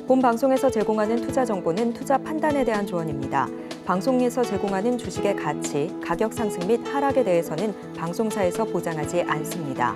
본 방송에서 제공하는 투자 정보는 투자 판단에 대한 조언입니다. 방송에서 제공하는 주식의 가치, 가격 상승 및 하락에 대해서는 방송사에서 보장하지 않습니다.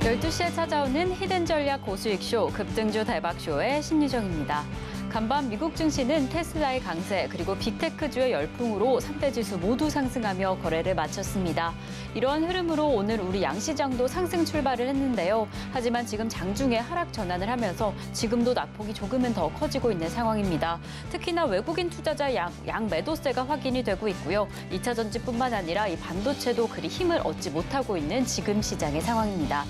열두 시에 찾아오는 히든 전략 고수익쇼 급등주 대박쇼의 심리정입니다. 간밤 미국 증시는 테슬라의 강세 그리고 빅테크주의 열풍으로 3대 지수 모두 상승하며 거래를 마쳤습니다. 이러한 흐름으로 오늘 우리 양시장도 상승 출발을 했는데요. 하지만 지금 장중에 하락 전환을 하면서 지금도 낙폭이 조금은 더 커지고 있는 상황입니다. 특히나 외국인 투자자 양 매도세가 확인이 되고 있고요. 2차 전지뿐만 아니라 이 반도체도 그리 힘을 얻지 못하고 있는 지금 시장의 상황입니다.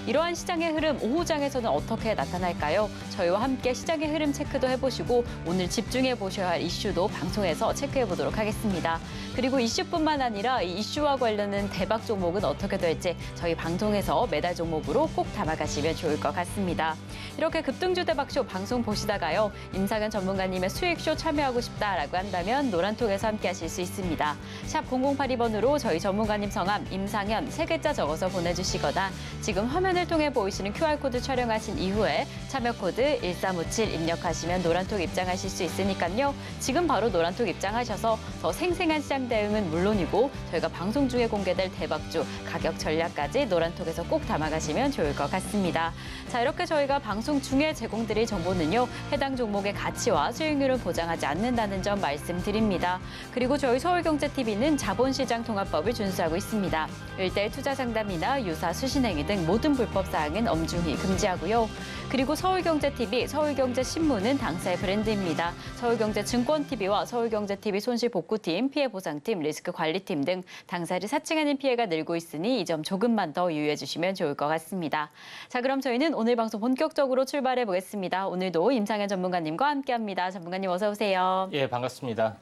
이러한 시장의 흐름 오후장에서는 어떻게 나타날까요? 저희와 함께 시장의 흐름 체크도 해보시고 오늘 집중해 보셔야 할 이슈도 방송에서 체크해 보도록 하겠습니다. 그리고 이슈뿐만 아니라 이 이슈와 관련된 대박 종목은 어떻게 될지 저희 방송에서 매달 종목으로 꼭 담아가시면 좋을 것 같습니다. 이렇게 급등주 대박쇼 방송 보시다가요. 임상현 전문가님의 수익쇼 참여하고 싶다라고 한다면 노란톡에서 함께 하실 수 있습니다. 샵 0082번으로 저희 전문가님 성함 임상현 3글자 적어서 보내주시거나 지금 화면을 통해 보이시는 QR코드 촬영하신 이후에 참여 코드 1357 입력하시면 노란톡 입장하실 수 있으니까요. 지금 바로 노란톡 입장하셔서 더 생생한 시장 대응은 물론이고 저희가 방송 중에 공개될 대박주 가격 전략까지 노란톡에서 꼭 담아가시면 좋을 것 같습니다. 자, 이렇게 저희가 방송 중에 제공드릴 정보는요. 해당 종목의 가치와 수익률을 보장하지 않는다는 점 말씀드립니다. 그리고 저희 서울경제TV는 자본시장 통합법을 준수하고 있습니다. 1대1 투자 상담이나 유사 수신행위 등 모든 불법 사항은 엄중히 금지하고요. 그리고 서울경제TV, 서울경제신문은 당사의 브랜드입니다. 서울경제증권TV와 서울경제TV 손실복구팀, 피해보상팀, 리스크관리팀 등 당사를 사칭하는 피해가 늘고 있으니 이 점 조금만 더 유의해 주시면 좋을 것 같습니다. 자, 그럼 저희는 오늘 방송 본격적으로 출발해 보겠습니다. 오늘도 임상현 전문가님과 함께합니다. 전문가님 어서 오세요. 예, 반갑습니다.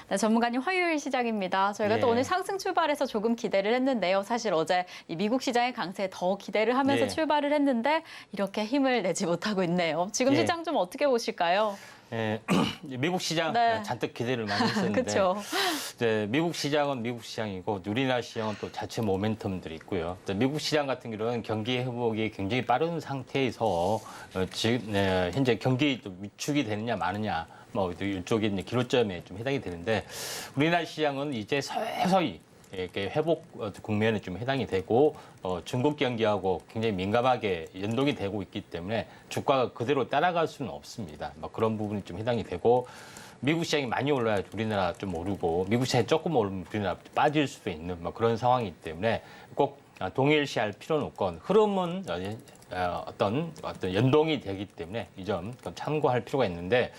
네, 전문가님 화요일 시작입니다. 저희가 또 오늘 상승 출발해서 조금 기대를 했는데요. 사실 어제 이 미국 시장의 강세에 더 기대를 하면서 출발을 했는데 이렇게 힘을 내지 못하고 있네요. 지금 시장 좀 어떻게 보실까요? 예, 미국 시장 잔뜩 기대를 많이 했었는데 그렇죠. 이제 미국 시장은 미국 시장이고 우리나라 시장은 또 자체 모멘텀들이 있고요. 미국 시장 같은 경우는 경기 회복이 굉장히 빠른 상태에서 지금 현재 경기 위축이 되느냐 마느냐 뭐 이쪽에 있는 기로점에 좀 해당이 되는데 우리나라 시장은 이제 서서히 이렇게 회복 국면에 좀 해당이 되고 중국 경기하고 굉장히 민감하게 연동이 되고 있기 때문에 주가가 그대로 따라갈 수는 없습니다. 뭐 그런 부분이 좀 해당이 되고 미국 시장이 많이 올라야 우리나라 좀 오르고 미국 시장이 조금 오르면 우리나라 빠질 수도 있는 뭐 그런 상황이기 때문에 꼭 동일시할 필요는 없고 흐름은 어떤 연동이 되기 때문에 이 점 참고할 필요가 있는데.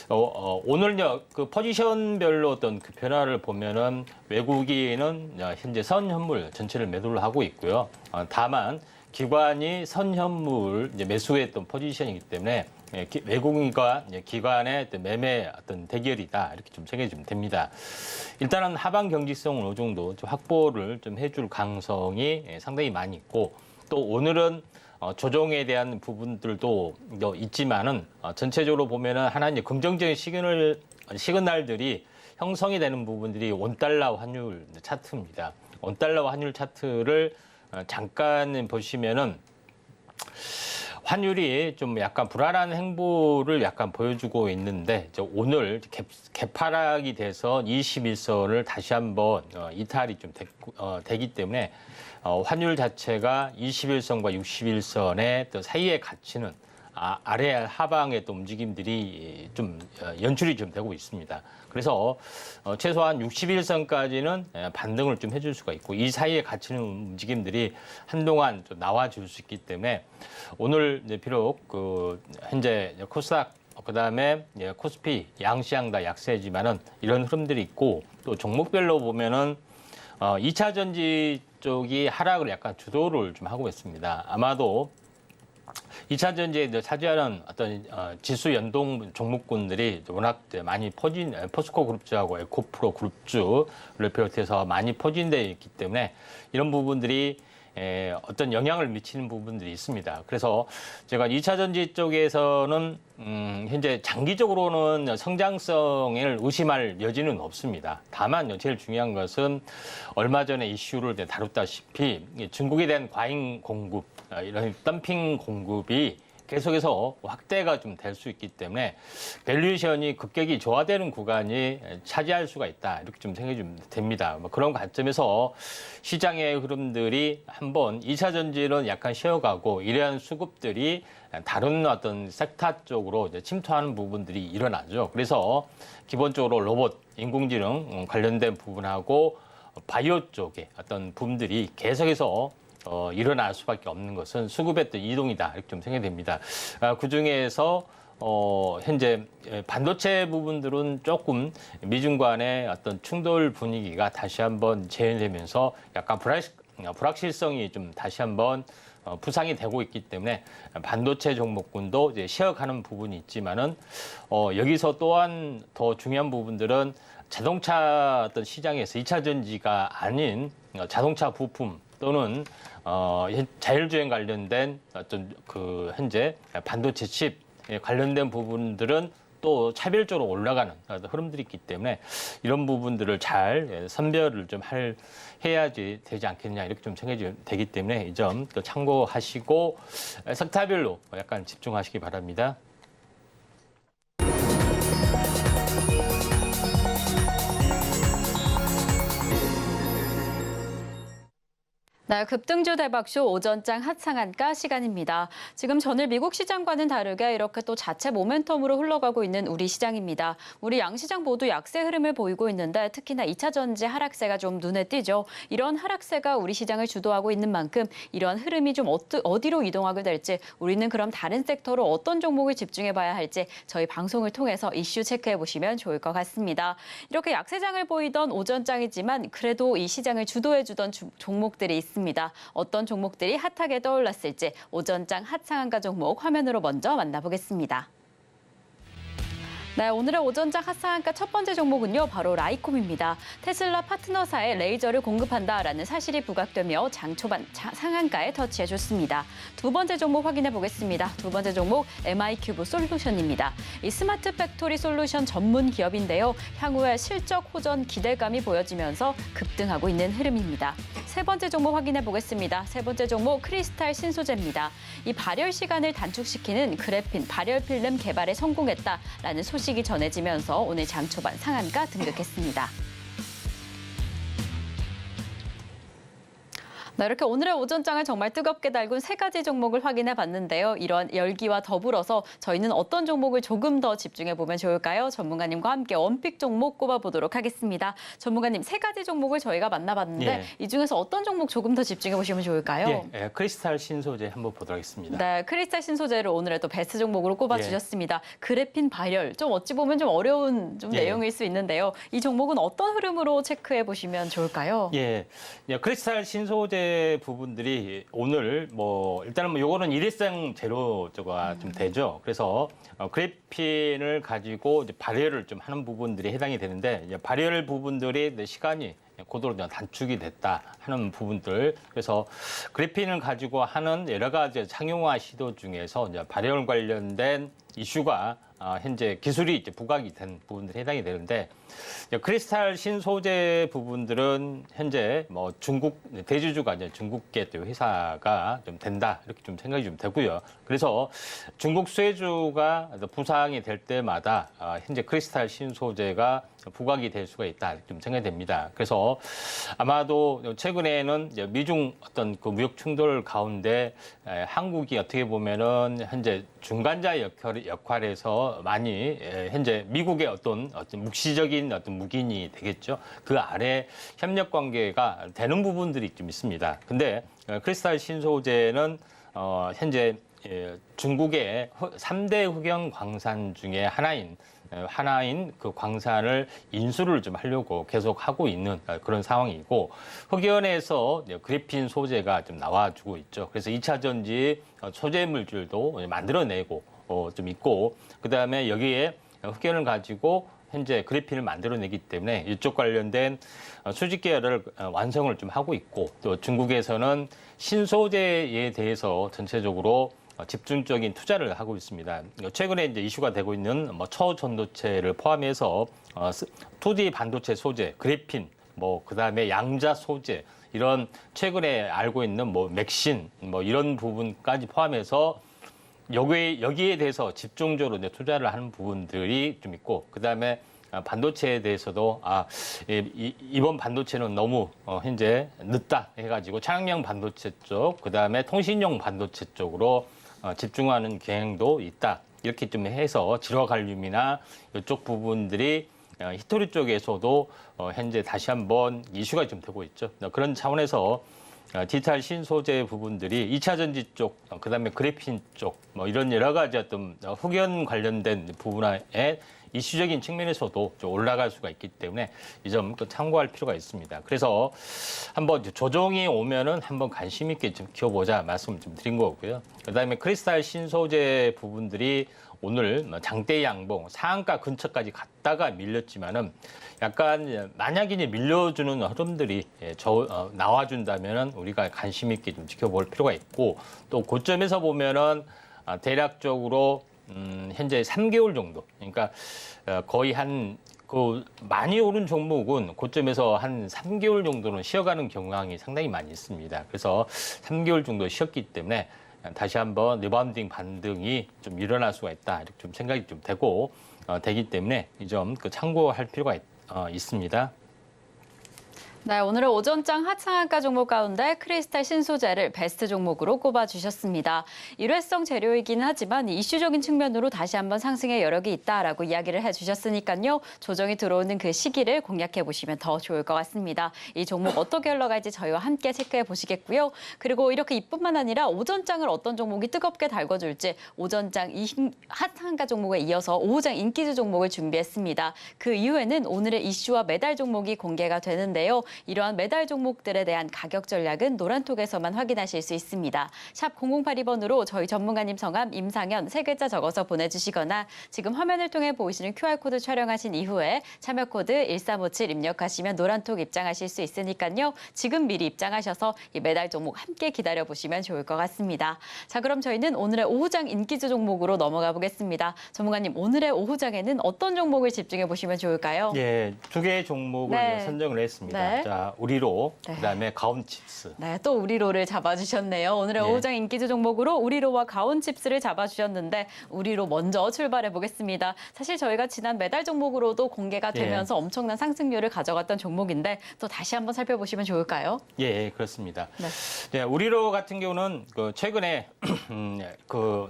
오늘요, 그 포지션별로 어떤 그 변화를 보면은 외국인은 현재 선현물 전체를 매도를 하고 있고요. 다만 기관이 선현물 이제 매수했던 포지션이기 때문에 외국인과 기관의 매매 어떤 대결이다 이렇게 좀 생각이 됩니다. 일단은 하방 경직성을 어느 정도 좀 확보를 좀 해줄 가능성이 상당히 많이 있고 또 오늘은 조정에 대한 부분들도 있지만은 전체적으로 보면은 하나의 긍정적인 시그널들이 형성이 되는 부분들이 원달러 환율 차트입니다. 원달러 환율 차트를 잠깐 보시면은 환율이 좀 약간 불안한 행보를 약간 보여주고 있는데 오늘 개파락이 돼서 21선을 다시 한번 이탈이 좀 되기 때문에 환율 자체가 21선과 61선의 또 사이에 갇히는 아래 하방의 또 움직임들이 좀 연출이 좀 되고 있습니다. 그래서 최소한 61선까지는 반등을 좀 해줄 수가 있고 이 사이에 갇히는 움직임들이 한동안 좀 나와줄 수 있기 때문에 오늘 비록 그 현재 코스닥 그다음에 코스피 양시장 다 약세지만은 이런 흐름들이 있고 또 종목별로 보면은 2차 전지 쪽이 하락을 약간 주도를 좀 하고 있습니다. 아마도 2차 전지에 차지하는 어떤 지수 연동 종목군들이 워낙 많이 포스코 그룹주하고 에코프로 그룹주를 비롯해서 많이 포진되어 있기 때문에 이런 부분들이 어떤 영향을 미치는 부분들이 있습니다. 그래서 제가 2차 전지 쪽에서는 현재 장기적으로는 성장성을 의심할 여지는 없습니다. 다만 제일 중요한 것은 얼마 전에 이슈를 다뤘다시피 중국에 대한 과잉 공급, 이런 덤핑 공급이 계속해서 확대가 좀 될 수 있기 때문에 밸류에이션이 급격히 저하되는 구간이 차지할 수가 있다. 이렇게 좀 생각이 좀 됩니다. 뭐 그런 관점에서 시장의 흐름들이 한번 2차 전지는 약간 쉬어가고 이러한 수급들이 다른 어떤 섹터 쪽으로 이제 침투하는 부분들이 일어나죠. 그래서 기본적으로 로봇, 인공지능 관련된 부분하고 바이오 쪽의 어떤 부분들이 계속해서 일어날 수밖에 없는 것은 수급의 또 이동이다. 이렇게 좀 생각이 됩니다. 그 중에서 현재 반도체 부분들은 조금 미중 간의 어떤 충돌 분위기가 다시 한번 재현되면서 약간 불확실성이 좀 다시 한번 부상이 되고 있기 때문에 반도체 종목군도 이제 쉬어가는 부분이 있지만은 여기서 또한 더 중요한 부분들은 자동차 어떤 시장에서 2차 전지가 아닌 자동차 부품 또는 자율주행 관련된 어떤 그 현재 반도체 칩 관련된 부분들은 또 차별적으로 올라가는 흐름들이 있기 때문에 이런 부분들을 잘 선별을 좀 해야지 되지 않겠냐 이렇게 좀 생각이 되기 때문에 이 점 참고하시고 섹터별로 약간 집중하시기 바랍니다. 네, 급등주 대박쇼 오전장 핫상한가 시간입니다. 지금 전일 미국 시장과는 다르게 이렇게 또 자체 모멘텀으로 흘러가고 있는 우리 시장입니다. 우리 양시장 모두 약세 흐름을 보이고 있는데 특히나 2차 전지 하락세가 좀 눈에 띄죠. 이런 하락세가 우리 시장을 주도하고 있는 만큼 이런 흐름이 좀 어디로 이동하게 될지 우리는 그럼 다른 섹터로 어떤 종목을 집중해 봐야 할지 저희 방송을 통해서 이슈 체크해 보시면 좋을 것 같습니다. 이렇게 약세장을 보이던 오전장이지만 그래도 이 시장을 주도해 주던 종목들이 있습니다. 어떤 종목들이 핫하게 떠올랐을지 오전장 핫상한가 종목 화면으로 먼저 만나보겠습니다. 네, 오늘의 오전장 핫상한가 첫 번째 종목은요, 바로 라이콤입니다. 테슬라 파트너사에 레이저를 공급한다라는 사실이 부각되며 장 초반 상한가에 터치해줬습니다. 두 번째 종목 확인해 보겠습니다. 두 번째 종목 MI큐브 솔루션입니다. 이 스마트 팩토리 솔루션 전문 기업인데요. 향후에 실적 호전 기대감이 보여지면서 급등하고 있는 흐름입니다. 세 번째 종목 확인해 보겠습니다. 세 번째 종목 크리스탈 신소재입니다. 이 발열 시간을 단축시키는 그래핀 발열 필름 개발에 성공했다라는 소식이 전해지면서 오늘 장 초반 상한가 등극했습니다. 네, 이렇게 오늘의 오전장을 정말 뜨겁게 달군 세 가지 종목을 확인해 봤는데요. 이런 열기와 더불어서 저희는 어떤 종목을 조금 더 집중해 보면 좋을까요? 전문가님과 함께 원픽 종목 꼽아보도록 하겠습니다. 전문가님, 세 가지 종목을 저희가 만나봤는데 이 중에서 어떤 종목 조금 더 집중해 보시면 좋을까요? 크리스탈 신소재 한번 보도록 하겠습니다. 네, 크리스탈 신소재를 오늘의 또 베스트 종목으로 꼽아주셨습니다. 그래핀 발열, 좀 어찌 보면 좀 어려운 내용일 수 있는데요. 이 종목은 어떤 흐름으로 체크해 보시면 좋을까요? 크리스탈 신소재 부분들이 오늘 일단은 요거는 일회성 재료가 좀 되죠. 그래서 그래핀을 가지고 이제 발열을 좀 하는 부분들이 해당이 되는데 이제 발열 부분들이 시간이 고도로 단축이 됐다 하는 부분들. 그래서 그래핀을 가지고 하는 여러 가지 상용화 시도 중에서 이제 발열 관련된 이슈가 현재 기술이 이제 부각이 된 부분들이 해당이 되는데 크리스탈 신소재 부분들은 현재 중국 대주주가 이제 중국계 회사가 좀 된다 이렇게 좀 생각이 좀 되고요. 그래서 중국 수혜주가 부상이 될 때마다 현재 크리스탈 신소재가 부각이 될 수가 있다 좀 생각이 됩니다. 그래서 아마도 최근에는 이제 미중 어떤 그 무역 충돌 가운데 한국이 어떻게 보면은 현재 중간자 역할에서 많이 현재 미국의 어떤 묵시적인 어떤 묵인이 되겠죠. 그 아래 협력 관계가 되는 부분들이 좀 있습니다. 근데 크리스탈 신소재는 현재 중국의 3대 흑연 광산 중에 하나인 그 광산을 인수를 좀 하려고 계속 하고 있는 그런 상황이고 흑연에서 그래핀 소재가 좀 나와주고 있죠. 그래서 2차 전지 소재 물질도 만들어내고 좀 있고 그다음에 여기에 흑연을 가지고 현재 그래핀을 만들어내기 때문에 이쪽 관련된 수직 계열을 완성을 좀 하고 있고 또 중국에서는 신소재에 대해서 전체적으로 집중적인 투자를 하고 있습니다. 최근에 이제 이슈가 되고 있는 뭐 초전도체를 포함해서 2D 반도체 소재, 그래핀, 뭐 그다음에 양자 소재 이런 최근에 알고 있는 뭐 맥신 뭐 이런 부분까지 포함해서 여기에 대해서 집중적으로 이제 투자를 하는 부분들이 좀 있고 그다음에 반도체에 대해서도 이번 반도체는 너무 현재 늦다 해가지고 차량용 반도체 쪽 그다음에 통신용 반도체 쪽으로 집중하는 경향도 있다 이렇게 좀 해서 질화갈륨이나 이쪽 부분들이 히토리 쪽에서도 현재 다시 한번 이슈가 좀 되고 있죠. 그런 차원에서 디지털 신소재 부분들이 2차 전지 쪽, 그다음에 그래핀 쪽, 뭐 이런 여러 가지 어떤 흑연 관련된 부분에 이슈적인 측면에서도 좀 올라갈 수가 있기 때문에 이 점 참고할 필요가 있습니다. 그래서 한번 조정이 오면은 한번 관심 있게 좀 키워보자 말씀 좀 드린 거고요. 그다음에 크리스탈 신소재 부분들이 오늘 장대 양봉 상한가 근처까지 갔다가 밀렸지만은 약간 만약에 이제 밀려주는 흐름들이 나와준다면은 우리가 관심 있게 좀 지켜볼 필요가 있고 또 고점에서 보면은 대략적으로 현재 3개월 정도 그러니까 거의 많이 오른 종목은 고점에서 한 3개월 정도는 쉬어가는 경향이 상당히 많이 있습니다. 그래서 3개월 정도 쉬었기 때문에 다시 한번 리바운딩 반등이 좀 일어날 수가 있다 이렇게 좀 생각이 좀 되기 때문에 이 점 참고할 필요가 있습니다. 네, 오늘은 오전장 하상한가 종목 가운데 크리스탈 신소재를 베스트 종목으로 꼽아주셨습니다. 일회성 재료이긴 하지만 이슈적인 측면으로 다시 한번 상승의 여력이 있다라고 이야기를 해주셨으니까요. 조정이 들어오는 그 시기를 공략해 보시면 더 좋을 것 같습니다. 이 종목 어떻게 흘러갈지 저희와 함께 체크해 보시겠고요. 그리고 이렇게 이뿐만 아니라 오전장을 어떤 종목이 뜨겁게 달궈줄지 오전장 하상한가 종목에 이어서 오후장 인기주 종목을 준비했습니다. 그 이후에는 오늘의 이슈와 매달 종목이 공개가 되는데요. 이러한 매달 종목들에 대한 가격 전략은 노란톡에서만 확인하실 수 있습니다. 샵 0082번으로 저희 전문가님 성함 임상현 세 글자 적어서 보내주시거나 지금 화면을 통해 보이시는 QR코드 촬영하신 이후에 참여코드 1357 입력하시면 노란톡 입장하실 수 있으니까요. 지금 미리 입장하셔서 이 매달 종목 함께 기다려보시면 좋을 것 같습니다. 자, 그럼 저희는 오늘의 오후장 인기주 종목으로 넘어가 보겠습니다. 전문가님, 오늘의 오후장에는 어떤 종목을 집중해 보시면 좋을까요? 예, 두 개의 종목을 네. 선정을 했습니다. 네. 자, 우리로, 네. 그다음에 가온칩스. 네, 또 우리로를 잡아주셨네요. 오늘의 예. 오후장 인기주 종목으로 우리로와 가온칩스를 잡아주셨는데 우리로 먼저 출발해 보겠습니다. 사실 저희가 지난 매달 종목으로도 공개가 되면서 엄청난 상승률을 가져갔던 종목인데 또 다시 한번 살펴보시면 좋을까요? 예, 그렇습니다. 네. 네, 우리로 같은 경우는 최근에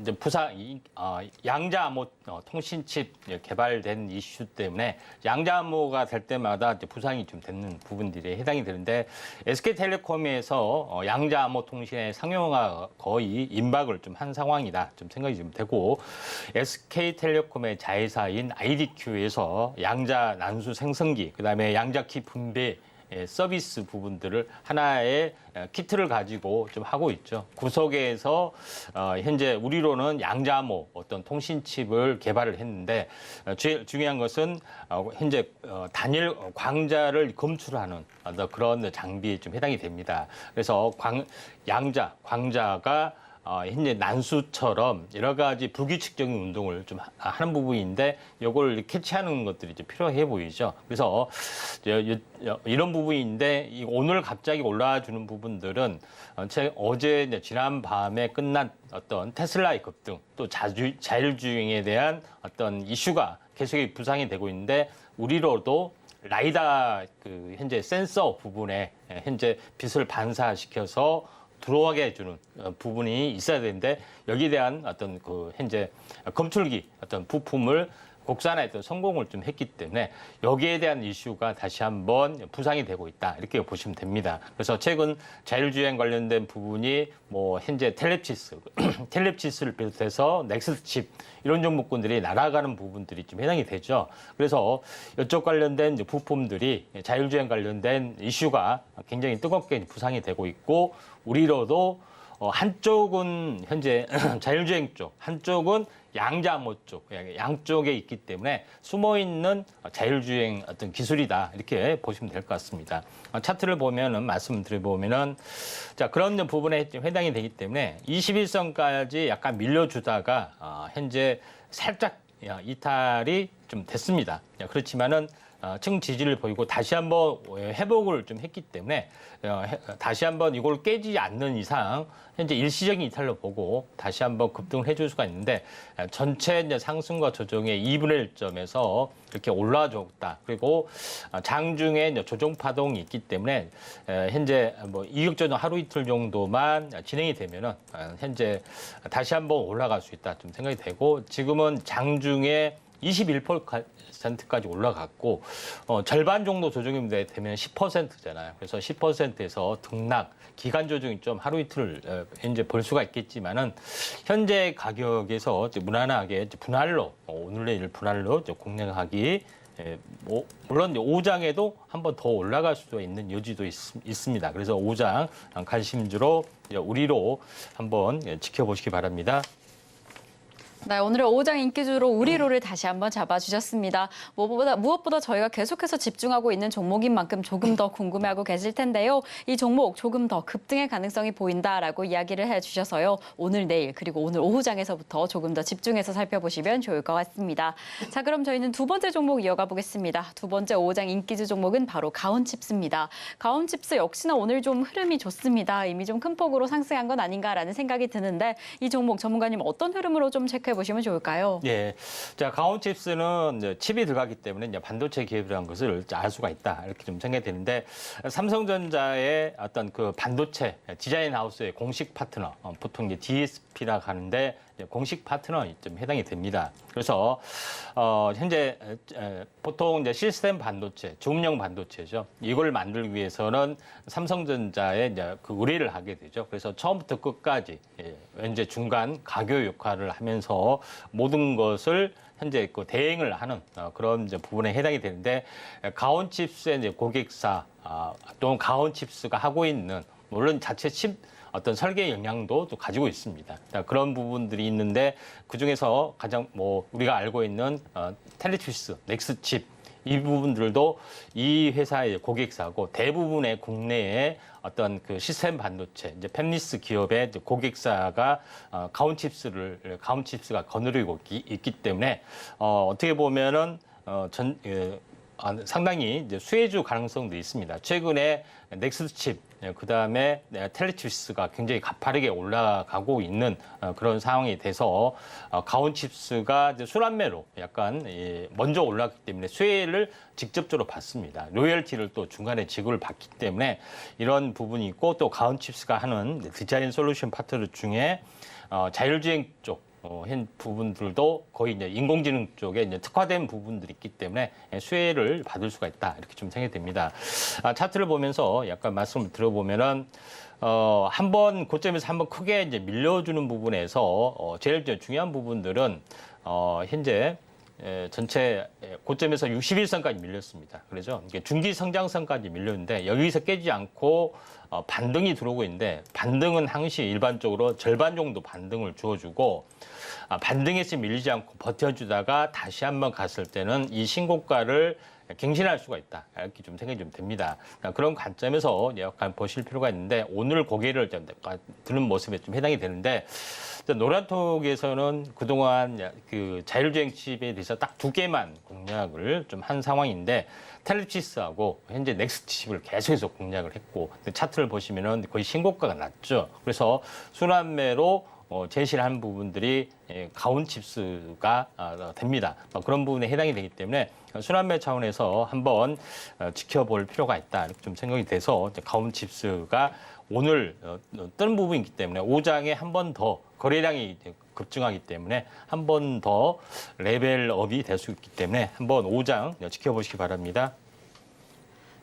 이제 양자 암호 통신칩 개발된 이슈 때문에 양자 암호가 될 때마다 이제 부상이 좀 되는 부분들이 해당이 되는데 SK텔레콤에서 양자 암호 통신의 상용화 거의 임박을 좀 한 상황이다 좀 생각이 좀 되고 SK텔레콤의 자회사인 IDQ에서 양자 난수 생성기 그다음에 양자키 분배 서비스 부분들을 하나의 키트를 가지고 좀 하고 있죠. 구석에서 현재 우리로는 양자암호 어떤 통신칩을 개발을 했는데 제일 중요한 것은 현재 단일 광자를 검출하는 그런 장비에 좀 해당이 됩니다. 그래서 광자가 현재 난수처럼 여러 가지 불규칙적인 운동을 좀 하는 부분인데 이걸 캐치하는 것들이 좀 필요해 보이죠. 그래서 이런 부분인데 오늘 갑자기 올라와 주는 부분들은 어제 지난 밤에 끝난 어떤 테슬라의 급등 또 자율주행에 대한 어떤 이슈가 계속 부상이 되고 있는데 우리로도 라이다 현재 센서 부분에 현재 빛을 반사시켜서 들어가게 해주는 부분이 있어야 되는데 여기에 대한 어떤 현재 검출기 어떤 부품을 국산화했던 성공을 좀 했기 때문에 여기에 대한 이슈가 다시 한번 부상이 되고 있다 이렇게 보시면 됩니다. 그래서 최근 자율주행 관련된 부분이 뭐 현재 텔렙치스를 비롯해서 넥스트칩 이런 종목군들이 날아가는 부분들이 좀 해당이 되죠. 그래서 이쪽 관련된 이제 부품들이 자율주행 관련된 이슈가 굉장히 뜨겁게 부상이 되고 있고 우리로도 한쪽은 현재 자율주행 쪽, 한쪽은 양자암호 쪽, 양쪽에 있기 때문에 숨어 있는 자율주행 어떤 기술이다 이렇게 보시면 될 것 같습니다. 차트를 보면은 말씀드려보면은 자 그런 부분에 해당이 되기 때문에 21선까지 약간 밀려주다가 현재 살짝 이탈이 좀 됐습니다. 그렇지만은 층 지지를 보이고 다시 한번 회복을 좀 했기 때문에 다시 한번 이걸 깨지 않는 이상 현재 일시적인 이탈로 보고 다시 한번 급등을 해줄 수가 있는데 전체 이제 상승과 조정의 2분의 1점에서 이렇게 올라줬다. 그리고 장중에 이제 조정 파동이 있기 때문에 현재 뭐 이격조정 하루 이틀 정도만 진행이 되면은 현재 다시 한번 올라갈 수 있다 좀 생각이 되고 지금은 장중에 21%까지 올라갔고 절반 정도 조정이 되면 10%잖아요. 그래서 10%에서 등락, 기간 조정이 좀 하루 이틀 이제 볼 수가 있겠지만은 현재 가격에서 이제 무난하게 이제 분할로 오늘 내일 분할로 이제 공략하기 뭐 물론 5장에도 한 번 더 올라갈 수도 있는 여지도 있습니다. 그래서 5장 관심주로 우리로 한번 지켜보시기 바랍니다. 네, 오늘의 5장 인기주로 우리로를 다시 한번 잡아주셨습니다. 무엇보다 저희가 계속해서 집중하고 있는 종목인 만큼 조금 더 궁금해하고 계실 텐데요. 이 종목 조금 더 급등의 가능성이 보인다라고 이야기를 해주셔서요. 오늘, 내일 그리고 오늘 오후장에서부터 조금 더 집중해서 살펴보시면 좋을 것 같습니다. 자, 그럼 저희는 두 번째 종목 이어가 보겠습니다. 두 번째 5장 인기주 종목은 바로 가온칩스입니다. 가온칩스 역시나 오늘 좀 흐름이 좋습니다. 이미 좀 큰 폭으로 상승한 건 아닌가라는 생각이 드는데 이 종목 전문가님 어떤 흐름으로 좀 체크해 보시면 좋을까요? 예. 자, 가온칩스는 이제 칩이 들어가기 때문에 이제 반도체 기업이라는 것을 알 수가 있다. 이렇게 좀 생각이 되는데 삼성전자의 어떤 그 반도체 디자인 하우스의 공식 파트너, 보통 이제 DSP라고 하는데 공식 파트너에 좀 해당이 됩니다. 그래서 현재 보통 이제 시스템 반도체, 주문형 반도체죠. 이걸 만들기 위해서는 삼성전자에 이제 그 의뢰를 하게 되죠. 그래서 처음부터 끝까지 이제 중간 가교 역할을 하면서 모든 것을 현재 그 대행을 하는 그런 이제 부분에 해당이 되는데 가온칩스의 이제 고객사 또는 가온칩스가 하고 있는 물론 자체 칩 어떤 설계 영향도 또 가지고 있습니다. 그런 부분들이 있는데 그 중에서 가장 뭐 우리가 알고 있는 텔레트리스, 넥스칩 이 부분들도 이 회사의 고객사고 대부분의 국내의 어떤 그 시스템 반도체 이제 팹리스 기업의 이제 고객사가 가온칩스가 거느리고 있기 때문에 어떻게 보면은 상당히 이제 수혜주 가능성도 있습니다. 최근에 넥스칩, 그다음에 텔레트리스가 굉장히 가파르게 올라가고 있는 그런 상황이 돼서 가온칩스가 이제 순환매로 약간 먼저 올랐기 때문에 수혜를 직접적으로 받습니다. 로열티를 또 중간에 지급을 받기 때문에 이런 부분이 있고 또 가온칩스가 하는 디자인 솔루션 파트너 중에 자율주행 쪽 현 부분들도 거의 이제 인공지능 쪽에 이제 특화된 부분들이 있기 때문에 수혜를 받을 수가 있다 이렇게 좀 생각이 됩니다. 차트를 보면서 약간 말씀을 들어보면은 한번 고점에서 한번 크게 이제 밀려주는 부분에서 제일 중요한 부분들은 현재 전체 고점에서 61선까지 밀렸습니다. 그래서 이게 중기 성장선까지 밀렸는데 여기서 깨지 않고 반등이 들어오고 있는데 반등은 항시 일반적으로 절반 정도 반등을 주어주고 반등에서 밀리지 않고 버텨주다가 다시 한번 갔을 때는 이 신고가를 갱신할 수가 있다. 이렇게 좀 생각이 좀 됩니다. 그런 관점에서 약간 보실 필요가 있는데 오늘 고개를 좀 드는 모습에 좀 해당이 되는데 노란톡에서는 그동안 그 자율주행 칩에 대해서 딱 두 개만 공략을 좀 한 상황인데 텔레치스하고 현재 넥스트칩을 계속해서 공략을 했고 차트를 보시면은 거의 신고가가 났죠. 그래서 순환매로 제시를 한 부분들이 가온칩스가 됩니다. 그런 부분에 해당이 되기 때문에 순환매 차원에서 한번 지켜볼 필요가 있다. 이렇게 좀 생각이 돼서 가온칩스가 오늘 뜨는 부분이기 때문에 5장에 한 번 더 거래량이 급증하기 때문에 한 번 더 레벨업이 될 수 있기 때문에 한번 5장 지켜보시기 바랍니다.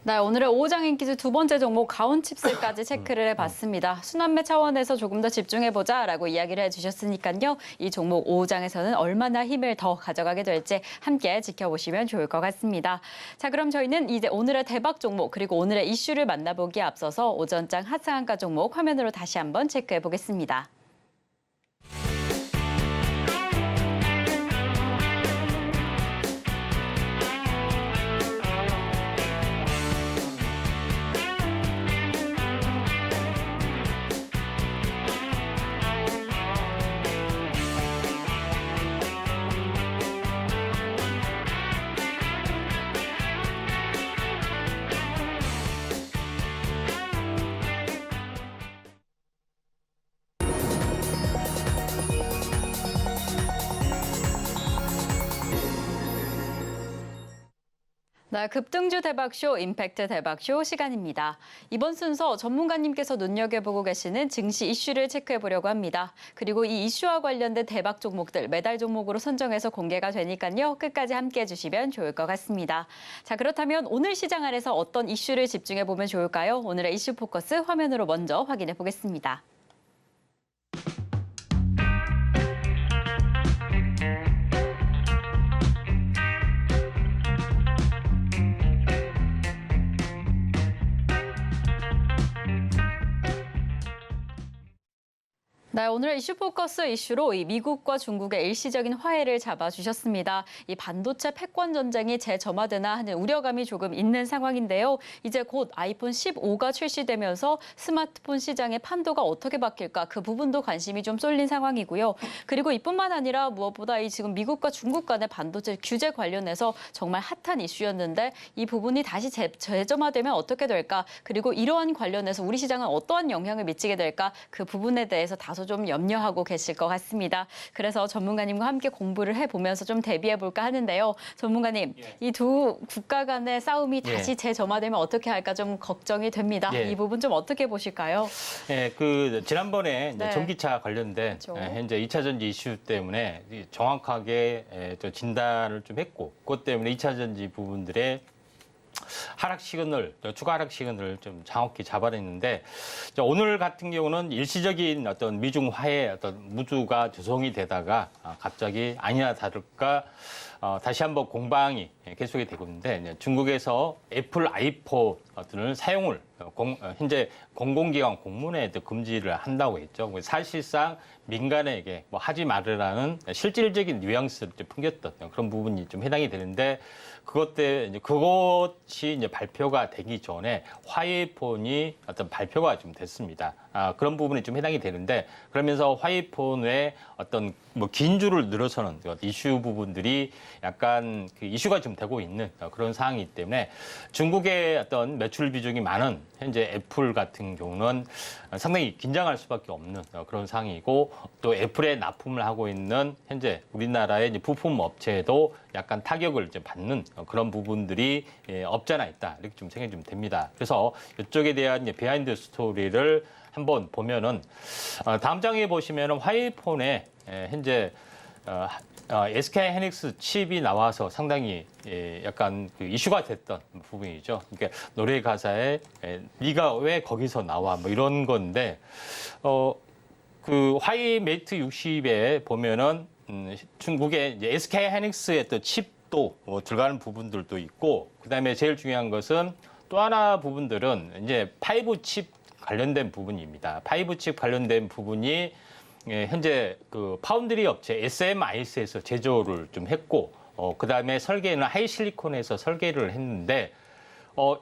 네, 오늘의 5장 인기수 두 번째 종목 가온칩스까지 체크를 해봤습니다. 순환매 차원에서 조금 더 집중해보자라고 이야기를 해주셨으니까요. 이 종목 5장에서는 얼마나 힘을 더 가져가게 될지 함께 지켜보시면 좋을 것 같습니다. 자, 그럼 저희는 이제 오늘의 대박 종목 그리고 오늘의 이슈를 만나보기에 앞서서 오전장 하승한가 종목 화면으로 다시 한번 체크해보겠습니다. 네, 급등주 대박쇼, 임팩트 대박쇼 시간입니다. 이번 순서 전문가님께서 눈여겨보고 계시는 증시 이슈를 체크해보려고 합니다. 그리고 이 이슈와 관련된 대박 종목들 매달 종목으로 선정해서 공개가 되니까요. 끝까지 함께해 주시면 좋을 것 같습니다. 자, 그렇다면 오늘 시장 안에서 어떤 이슈를 집중해보면 좋을까요? 오늘의 이슈 포커스 화면으로 먼저 확인해 보겠습니다. 네, 오늘 이슈 포커스 이슈로 이 미국과 중국의 일시적인 화해를 잡아주셨습니다. 이 반도체 패권 전쟁이 재점화되나 하는 우려감이 조금 있는 상황인데요. 이제 곧 아이폰 15가 출시되면서 스마트폰 시장의 판도가 어떻게 바뀔까 그 부분도 관심이 좀 쏠린 상황이고요. 그리고 이뿐만 아니라 무엇보다 이 지금 미국과 중국 간의 반도체 규제 관련해서 정말 핫한 이슈였는데 이 부분이 다시 재점화되면 어떻게 될까? 그리고 이러한 관련해서 우리 시장은 어떠한 영향을 미치게 될까? 그 부분에 대해서 다소 좀 염려하고 계실 것 같습니다. 그래서 전문가님과 함께 공부를 해보면서 좀 대비해볼까 하는데요. 전문가님, 이 두 국가 간의 싸움이 다시 재점화되면 어떻게 할까 좀 걱정이 됩니다. 이 부분 좀 어떻게 보실까요? 지난번에 네. 전기차 관련된 그렇죠. 현재 2차 전지 이슈 때문에 정확하게 또 진단을 좀 했고, 그것 때문에 2차 전지 부분들의 하락 시그널, 추가 하락 시그널을 좀 정확히 잡아냈는데 오늘 같은 경우는 일시적인 어떤 미중 화해 어떤 무드가 조성이 되다가 갑자기 아니나 다를까 다시 한번 공방이 계속이 되고 있는데 중국에서 애플 아이폰을 사용을 현재 공공기관 공문에 금지를 한다고 했죠. 사실상 민간에게 뭐 하지 말으라는 실질적인 뉘앙스를 좀 풍겼던 그런 부분이 좀 해당이 되는데 그것이 이제 발표가 되기 전에 화이폰이 어떤 발표가 좀 됐습니다. 그런 부분이 좀 해당이 되는데 그러면서 화이폰의 어떤 뭐 긴 줄을 늘어서는 이슈 부분들이 약간 그 이슈가 좀 되고 있는 그런 상황이기 때문에 중국의 어떤 매출 비중이 많은 현재 애플 같은 경우는 상당히 긴장할 수밖에 없는 그런 상황이고 또 애플에 납품을 하고 있는 현재 우리나라의 이제 부품 업체에도 약간 타격을 이제 받는 그런 부분들이 없지 않아 있다 이렇게 좀 생각이 좀 됩니다. 그래서 이쪽에 대한 이제 비하인드 스토리를 한번 보면은 다음 장에 보시면은 화이폰에 현재 SK 하이닉스 칩이 나와서 상당히 약간 그 이슈가 됐던 부분이죠. 그러니까 노래 가사에 네가 왜 거기서 나와 뭐 이런 건데 그 화이메이트 60에 보면은 중국의 이제 SK 하이닉스의 또 칩도 들어가는 부분들도 있고 그다음에 제일 중요한 것은 또 하나 부분들은 이제 5칩 관련된 부분입니다. 5칩 관련된 부분이 현재 그 파운드리 업체 SMIS에서 제조를 좀 했고, 그 다음에 설계는 하이실리콘에서 설계를 했는데,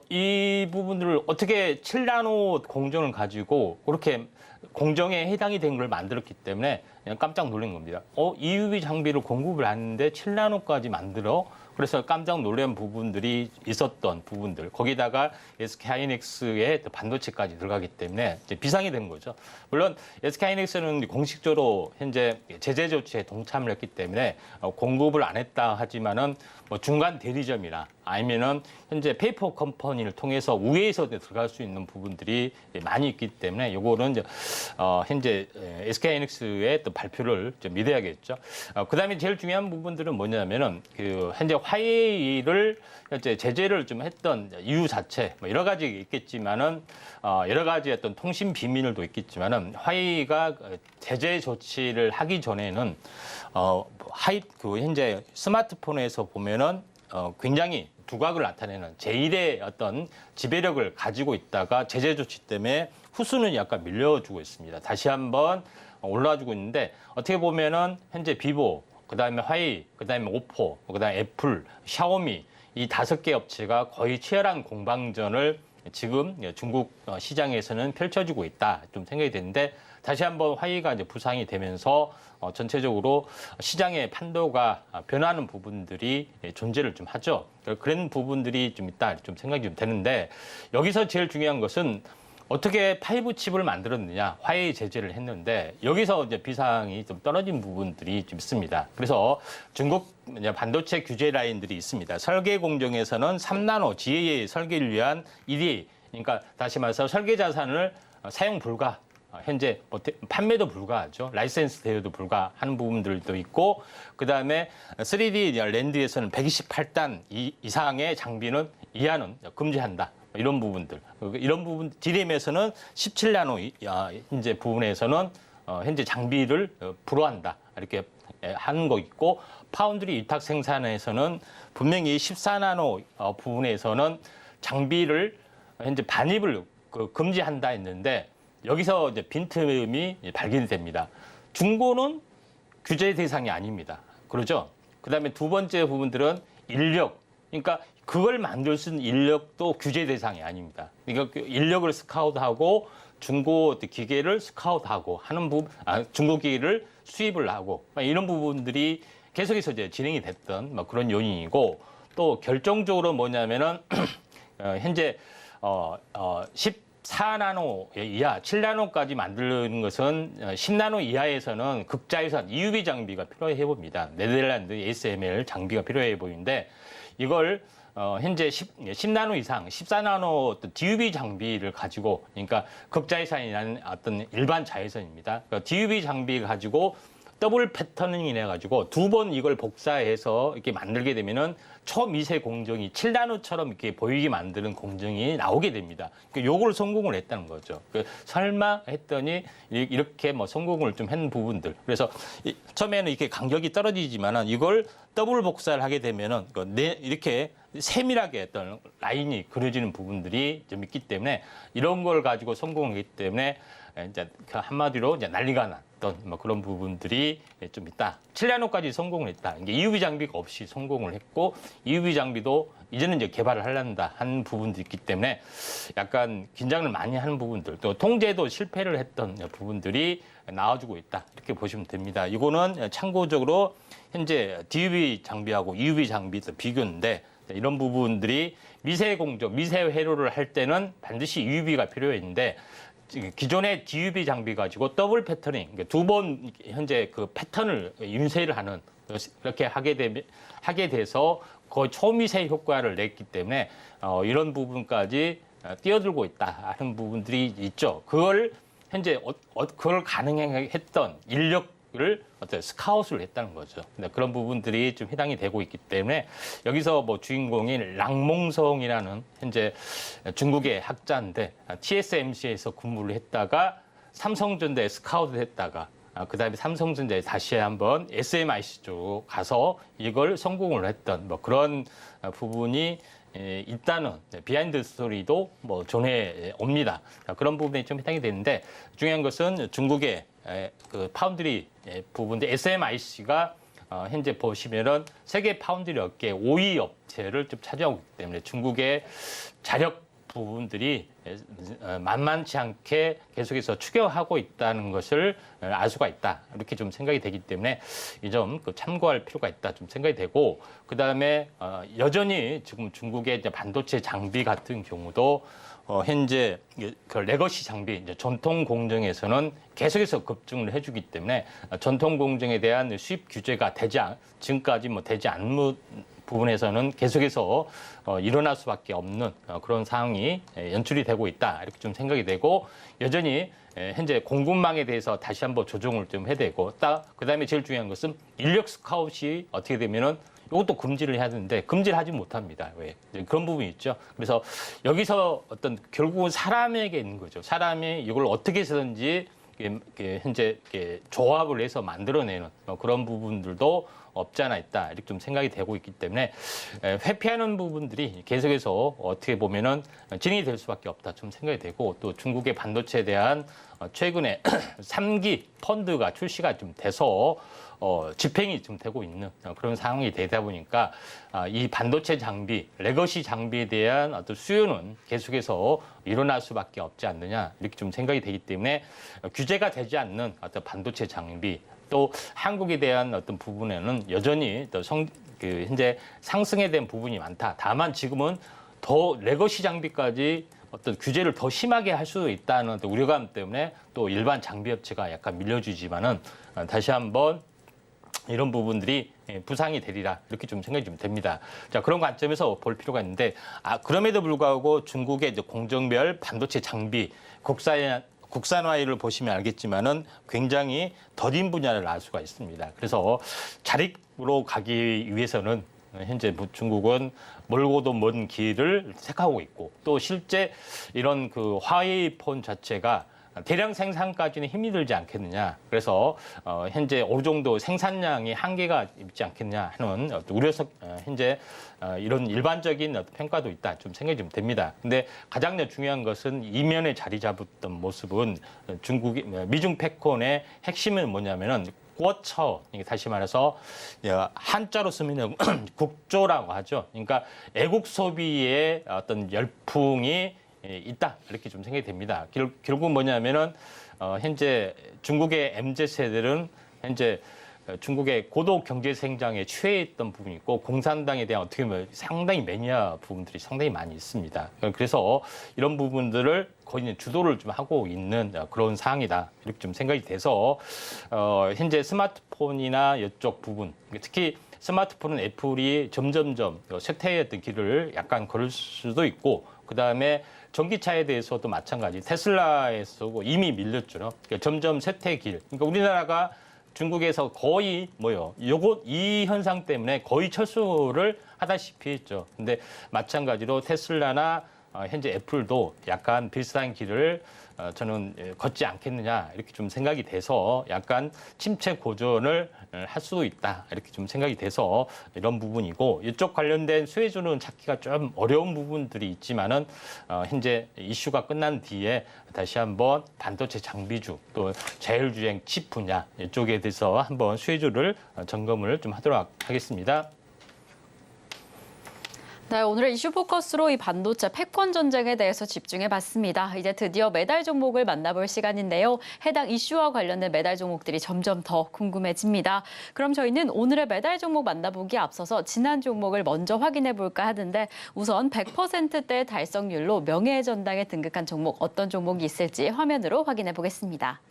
이 부분들을 어떻게 7나노 공정을 가지고 그렇게 공정에 해당이 된 걸 만들었기 때문에 그냥 깜짝 놀란 겁니다. EUV 장비를 공급을 하는데 7나노까지 만들어? 그래서 깜짝 놀란 부분들이 있었던 부분들. 거기다가 SK 하이닉스의 반도체까지 들어가기 때문에 이제 비상이 된 거죠. 물론 SK 하이닉스는 공식적으로 현재 제재 조치에 동참을 했기 때문에 공급을 안 했다 하지만은 뭐 중간 대리점이나 아니면은 현재 페이퍼 컴퍼니를 통해서 우회에서 들어갈 수 있는 부분들이 많이 있기 때문에 요거는 이제 현재 SK하이닉스의 또 발표를 좀 믿어야겠죠. 그다음에 제일 중요한 부분들은 뭐냐면은 그 현재 화웨이를 현재 제재를 좀 했던 이유 자체 뭐 여러 가지 있겠지만은 여러 가지 어떤 통신 비밀도 있겠지만은 화웨이가 제재 조치를 하기 전에는 그 현재 스마트폰에서 보면은 굉장히 두각을 나타내는 제1의 어떤 지배력을 가지고 있다가 제재 조치 때문에 후수는 약간 밀려주고 있습니다. 다시 한번 올라와주고 있는데 어떻게 보면은 현재 비보, 그다음에 화웨이, 그다음에 오포, 그다음에 애플, 샤오미 이 5개 업체가 거의 치열한 공방전을 지금 중국 시장에서는 펼쳐지고 있다 좀 생각이 되는데 다시 한번 화웨이가 이제 부상이 되면서 전체적으로 시장의 판도가 변하는 부분들이 존재를 좀 하죠. 그런 부분들이 좀 있다 좀 생각이 좀 되는데 여기서 제일 중요한 것은 어떻게 5칩을 만들었느냐, 화웨이 제재를 했는데 여기서 이제 비상이 좀 떨어진 부분들이 좀 있습니다. 그래서 중국 반도체 규제 라인들이 있습니다. 설계 공정에서는 3나노 GAA 설계를 위한 1위, 그러니까 다시 말해서 설계 자산을 사용 불가. 현재 판매도 불가하죠. 라이센스 대여도 불가하는 부분들도 있고 그다음에 3D 랜드에서는 128단 이상의 장비는 이하는 금지한다. 이런 부분들. 이런 부분 디램에서는 17나노 현재 부분에서는 현재 장비를 불허한다. 이렇게 하는 거 있고 파운드리 위탁 생산에서는 분명히 14나노 부분에서는 장비를 현재 반입을 금지한다 했는데 여기서 이제 빈틈이 발견이 됩니다. 중고는 규제 대상이 아닙니다. 그러죠? 그다음에 두 번째 부분들은 인력. 그러니까 그걸 만들 수 있는 인력도 규제 대상이 아닙니다. 그러니까 인력을 스카우트하고 중고 기계를 스카우트하고 하는 부분, 중고 기계를 수입을 하고 이런 부분들이 계속해서 이제 진행이 됐던 그런 요인이고 또 결정적으로 뭐냐면은 현재 14나노 이하, 7나노까지 만드는 것은 10나노 이하에서는 극자유산 EUV 장비가 필요해 봅니다. 네덜란드 ASML 장비가 필요해 보이는데 이걸 현재 10나노 이상, 14나노 DUV 장비를 가지고, 그러니까 극자유산이라는 어떤 일반 자외선입니다. 그러니까 DUV 장비 가지고 더블 패터닝이 해가지고 2번 이걸 복사해서 이렇게 만들게 되면은 초미세 공정이 7나노처럼 이렇게 보이게 만드는 공정이 나오게 됩니다. 요걸 성공을 했다는 거죠. 설마 했더니 이렇게 뭐 성공을 좀 한 부분들. 그래서 처음에는 이렇게 간격이 떨어지지만은 이걸 더블 복사를 하게 되면은 이렇게 세밀하게 어떤 라인이 그려지는 부분들이 좀 있기 때문에 이런 걸 가지고 성공을 했기 때문에 이제 한마디로 이제 난리가 났던 뭐 그런 부분들이 좀 있다. 7나노까지 성공을 했다. 이게 EUV 장비가 없이 성공을 했고 EUV 장비도 이제는 이제 개발을 하려는다 한 부분도 있기 때문에 약간 긴장을 많이 하는 부분들 또 통제도 실패를 했던 부분들이 나와주고 있다. 이렇게 보시면 됩니다. 이거는 참고적으로 현재 DUV 장비하고 EUV 장비도 비교인데 이런 부분들이 미세 공정, 미세 회로를 할 때는 반드시 EUV가 필요했는데 기존의 DUV 장비 가지고 더블 패터닝, 2번 현재 그 패턴을 윤세를 하는 그렇게 하게 돼서 거의 초미세 효과를 냈기 때문에 이런 부분까지 뛰어들고 있다 하는 부분들이 있죠. 그걸 현재 그걸 가능했던 인력을 어떤 스카웃을 했다는 거죠. 근데 그런 부분들이 좀 해당이 되고 있기 때문에 여기서 뭐 주인공인 랑몽성이라는 현재 중국의 학자인데 TSMC에서 근무를 했다가 삼성전자에 스카웃을 했다가 그다음에 삼성전자에 다시 한번 SMIC 쪽으로 가서 이걸 성공을 했던 뭐 그런 부분이 있다는 비하인드 스토리도 뭐 전해 옵니다. 그런 부분이 좀 해당이 되는데 중요한 것은 중국의 그 파운드리 부분인데 SMIC가 현재 보시면은 세계 파운드리 업계 5위 업체를 좀 차지하고 있기 때문에 중국의 자력 부분들이 만만치 않게 계속해서 추격하고 있다는 것을 알 수가 있다. 이렇게 좀 생각이 되기 때문에 이 점 참고할 필요가 있다. 좀 생각이 되고 그다음에 여전히 지금 중국의 이제 반도체 장비 같은 경우도 현재 그 레거시 장비, 이제 전통 공정에서는 계속해서 급증을 해주기 때문에 전통 공정에 대한 수입 규제가 지금까지 뭐 되지 않는 부분에서는 계속해서 일어날 수밖에 없는 그런 상황이 연출이 되고 있다. 이렇게 좀 생각이 되고 여전히 현재 공급망에 대해서 다시 한번 조정을 좀 해야 되고 그다음에 제일 중요한 것은 인력 스카웃이 어떻게 되면은 이것도 금지를 해야 되는데 금지를 하지 못합니다. 왜? 그런 부분이 있죠. 그래서 여기서 어떤 결국은 사람에게 있는 거죠. 사람이 이걸 어떻게 해서든지 현재 조합을 해서 만들어내는 그런 부분들도 없지 않아 있다. 이렇게 좀 생각이 되고 있기 때문에 회피하는 부분들이 계속해서 어떻게 보면은 진행이 될 수밖에 없다. 좀 생각이 되고 또 중국의 반도체에 대한 최근에 3기 펀드가 출시가 좀 돼서 집행이 좀 되고 있는 그런 상황이 되다 보니까 이 반도체 장비, 레거시 장비에 대한 어떤 수요는 계속해서 일어날 수밖에 없지 않느냐 이렇게 좀 생각이 되기 때문에 규제가 되지 않는 어떤 반도체 장비 또 한국에 대한 어떤 부분에는 여전히 또 현재 상승에 대한 부분이 많다. 다만 지금은 더 레거시 장비까지 어떤 규제를 더 심하게 할 수도 있다는 어떤 우려감 때문에 또 일반 장비 업체가 약간 밀려주지만은 다시 한번 이런 부분들이 부상이 되리라 이렇게 좀 생각이 좀 됩니다. 자 그런 관점에서 볼 필요가 있는데 그럼에도 불구하고 중국의 이제 공정별 반도체 장비 국산화를 보시면 알겠지만은 굉장히 더딘 분야를 알 수가 있습니다. 그래서 자립으로 가기 위해서는 현재 중국은 멀고도 먼 길을 택하고 있고 또 실제 이런 그 화웨이폰 자체가 대량 생산까지는 힘이 들지 않겠느냐. 그래서 현재 어느 정도 생산량이 한계가 있지 않겠냐 하는 우려석 현재 이런 일반적인 평가도 있다. 좀 생각이 좀 됩니다. 근데 가장 중요한 것은 이면에 자리 잡았던 모습은 미중 패권의 핵심은 뭐냐면은 꿔처, 다시 말해서 한자로 쓰면 국조라고 하죠. 그러니까 애국 소비의 어떤 열풍이 있다 이렇게 좀 생각이 됩니다. 결국 뭐냐면은 현재 중국의 MZ 세대들은 현재 중국의 고도 경제 성장에 취해 있던 부분이 있고 공산당에 대한 어떻게 보면 상당히 매니아 부분들이 상당히 많이 있습니다. 그래서 이런 부분들을 거의 주도를 좀 하고 있는 그런 상황이다 이렇게 좀 생각이 돼서 현재 스마트폰이나 이쪽 부분 특히 스마트폰은 애플이 점점점 쇠퇴했던 길을 약간 걸을 수도 있고 그다음에 전기차에 대해서도 마찬가지. 테슬라에서 이미 밀렸죠. 그러니까 점점 쇠퇴 길. 그러니까 우리나라가 중국에서 거의 이 현상 때문에 거의 철수를 하다시피 했죠. 근데 마찬가지로 테슬라나 현재 애플도 약간 비슷한 길을 저는 걷지 않겠느냐 이렇게 좀 생각이 돼서 약간 침체 고전을 할 수도 있다 이렇게 좀 생각이 돼서 이런 부분이고 이쪽 관련된 수혜주는 찾기가 좀 어려운 부분들이 있지만은 현재 이슈가 끝난 뒤에 다시 한번 반도체 장비주 또 자율주행 칩 분야 이쪽에 대해서 한번 수혜주를 점검을 좀 하도록 하겠습니다. 네, 오늘의 이슈 포커스로 이 반도체 패권 전쟁에 대해서 집중해봤습니다. 이제 드디어 메달 종목을 만나볼 시간인데요. 해당 이슈와 관련된 메달 종목들이 점점 더 궁금해집니다. 그럼 저희는 오늘의 메달 종목 만나보기에 앞서서 지난 종목을 먼저 확인해볼까 하는데 우선 100%대 달성률로 명예의 전당에 등극한 종목 어떤 종목이 있을지 화면으로 확인해보겠습니다.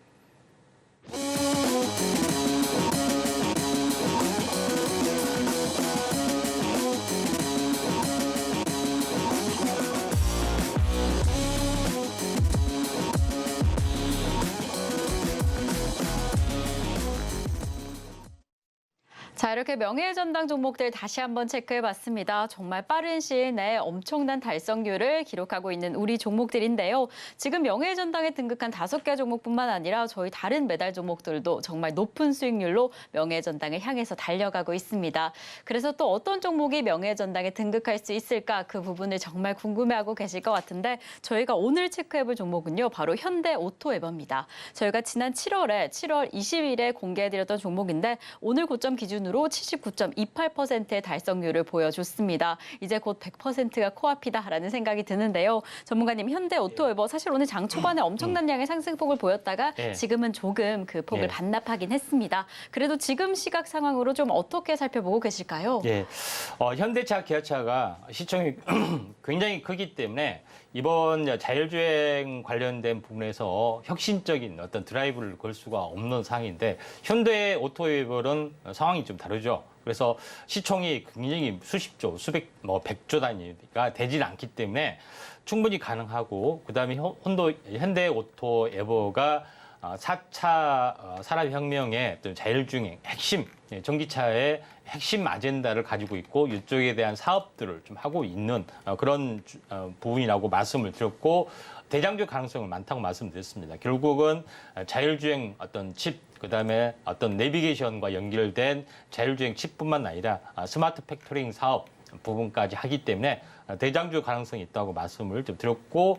자, 이렇게 명예의 전당 종목들 다시 한번 체크해봤습니다. 정말 빠른 시일 내에 엄청난 달성률을 기록하고 있는 우리 종목들인데요. 지금 명예의 전당에 등극한 5개 종목뿐만 아니라 저희 다른 메달 종목들도 정말 높은 수익률로 명예의 전당을 향해서 달려가고 있습니다. 그래서 또 어떤 종목이 명예의 전당에 등극할 수 있을까 그 부분을 정말 궁금해하고 계실 것 같은데 저희가 오늘 체크해볼 종목은요. 바로 현대오토에버입니다. 저희가 지난 7월 20일에 공개해드렸던 종목인데 오늘 고점 기준으로 79.28%의 달성률을 보여줬습니다. 이제 곧 100%가 코앞이다라는 생각이 드는데요. 전문가님, 현대오토에버 사실 오늘 장 초반에 엄청난 양의 상승폭을 보였다가 지금은 조금 그 폭을 반납하긴 했습니다. 그래도 지금 시각 상황으로 좀 어떻게 살펴보고 계실까요? 현대차, 기아차가 시총이 굉장히 크기 때문에 이번 자율주행 관련된 부분에서 혁신적인 어떤 드라이브를 걸 수가 없는 상황인데 현대오토에버는 상황이 좀 다르죠. 그래서 시총이 굉장히 수십조, 수백, 백조 단위가 되질 않기 때문에 충분히 가능하고, 그다음에 현대오토 에버가 4차 산업혁명의 자율주행 핵심, 전기차의 핵심 아젠다를 가지고 있고 이쪽에 대한 사업들을 좀 하고 있는 그런 부분이라고 말씀을 드렸고, 대장주 가능성은 많다고 말씀드렸습니다. 결국은 자율주행 어떤 칩, 그다음에 어떤 내비게이션과 연결된 자율주행 칩뿐만 아니라 스마트 팩토링 사업 부분까지 하기 때문에 대장주 가능성이 있다고 말씀을 좀 드렸고,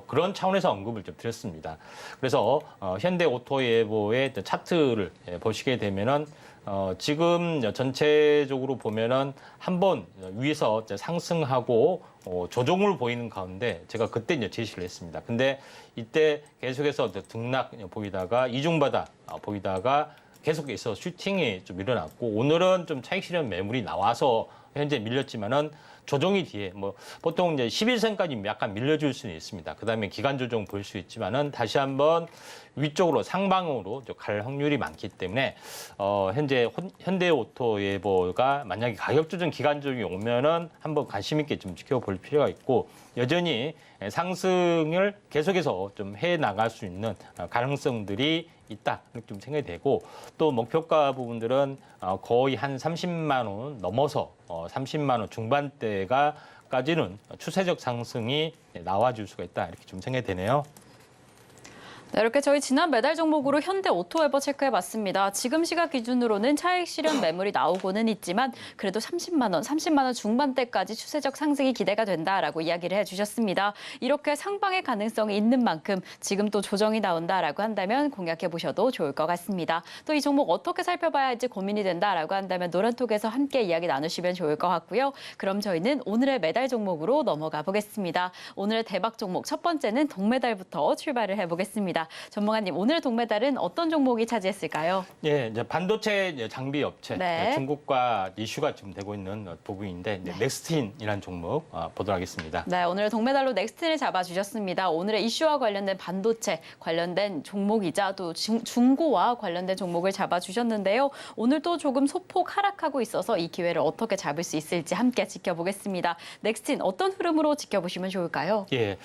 그런 차원에서 언급을 좀 드렸습니다. 그래서 현대오토예보의 차트를 보시게 되면은 지금 전체적으로 보면은 한번 위에서 상승하고 조정을 보이는 가운데 제가 그때 이제 제시를 했습니다. 근데 이때 계속해서 등락 보이다가 이중바닥 보이다가 계속해서 슈팅이 좀 일어났고, 오늘은 좀 차익 실현 매물이 나와서 현재 밀렸지만은 조정이 뒤에 보통 이제 11선까지 약간 밀려줄 수는 있습니다. 그다음에 기간 조정 볼 수 있지만은 다시 한번 위쪽으로 상방으로 갈 확률이 많기 때문에 현재 현대오토예보가 만약에 가격 조정 기간 조정이 오면은 한번 관심 있게 좀 지켜볼 필요가 있고, 여전히 상승을 계속해서 좀 해 나갈 수 있는 가능성들이 있다 이렇게 좀 생각이 되고, 또 목표가 부분들은 거의 한 30만 원 넘어서 30만 원 중반대가까지는 추세적 상승이 나와줄 수가 있다 이렇게 좀 생각이 되네요. 네, 이렇게 저희 지난 매달 종목으로 현대오토에버 체크해봤습니다. 지금 시각 기준으로는 차익 실현 매물이 나오고는 있지만 그래도 30만 원 중반대까지 추세적 상승이 기대가 된다라고 이야기를 해주셨습니다. 이렇게 상방의 가능성이 있는 만큼 지금 또 조정이 나온다라고 한다면 공략해보셔도 좋을 것 같습니다. 또 이 종목 어떻게 살펴봐야 할지 고민이 된다라고 한다면 노란톡에서 함께 이야기 나누시면 좋을 것 같고요. 그럼 저희는 오늘의 매달 종목으로 넘어가 보겠습니다. 오늘의 대박 종목 첫 번째는 동메달부터 출발을 해보겠습니다. 전문가님, 오늘 동메달은 어떤 종목이 차지했을까요? 예, 이제 반도체 장비 업체, 네. 중국과 이슈가 지금 되고 있는 부분인데, 넥스틴이라는 종목 보도록 하겠습니다. 네, 오늘 동메달로 넥스틴을 잡아주셨습니다. 오늘의 이슈와 관련된 반도체 관련된 종목이자 또 중고와 관련된 종목을 잡아주셨는데요. 오늘 또 조금 소폭 하락하고 있어서 이 기회를 어떻게 잡을 수 있을지 함께 지켜보겠습니다. 넥스틴 어떤 흐름으로 지켜보시면 좋을까요? 예.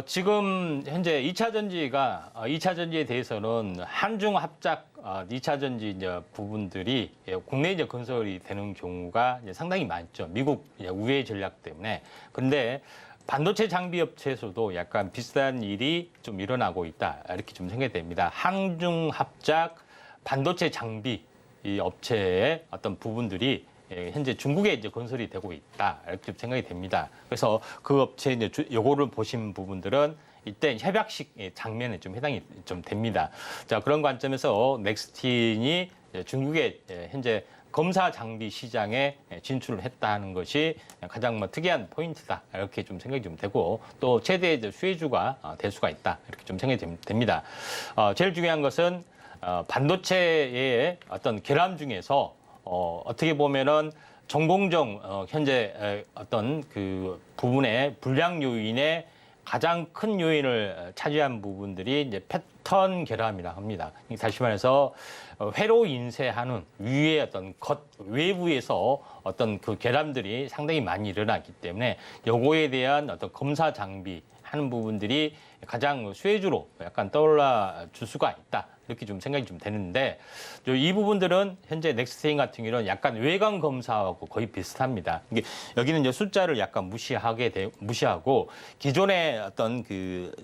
지금 현재 2차 전지가 2차 전지에 대해서는 한중 합작 2차 전지 이제 부분들이 국내 이제 건설이 되는 경우가 이제 상당히 많죠. 미국 이제 우회 전략 때문에. 근데 반도체 장비 업체에서도 약간 비슷한 일이 좀 일어나고 있다 이렇게 좀 생각이 됩니다. 한중 합작 반도체 장비 이 업체의 어떤 부분들이 현재 중국에 이제 건설이 되고 있다 이렇게 생각이 됩니다. 그래서 그 업체 이제 요거를 보신 부분들은 이때 협약식 장면에 좀 해당이 좀 됩니다. 자, 그런 관점에서 넥스틴이 중국의 현재 검사 장비 시장에 진출을 했다는 것이 가장 특이한 포인트다 이렇게 좀 생각이 좀 되고, 또 최대 수혜주가 될 수가 있다 이렇게 좀 생각이 됩니다. 제일 중요한 것은 반도체의 어떤 결함 중에서 어떻게 보면은 정공정 현재 어떤 그 부분의 불량 요인의 가장 큰 요인을 차지한 부분들이 이제 패턴 결함이라 합니다. 다시 말해서 회로 인쇄하는 위의 어떤 외부에서 어떤 그 결함들이 상당히 많이 일어나기 때문에 요거에 대한 어떤 검사 장비 하는 부분들이 가장 수혜주로 약간 떠올라 줄 수가 있다. 이렇게 좀 생각이 좀 되는데, 이 부분들은 현재 넥스틴 같은 경우는 약간 외관 검사하고 거의 비슷합니다. 이게 여기는 이제 숫자를 약간 무시하고 기존의 어떤 그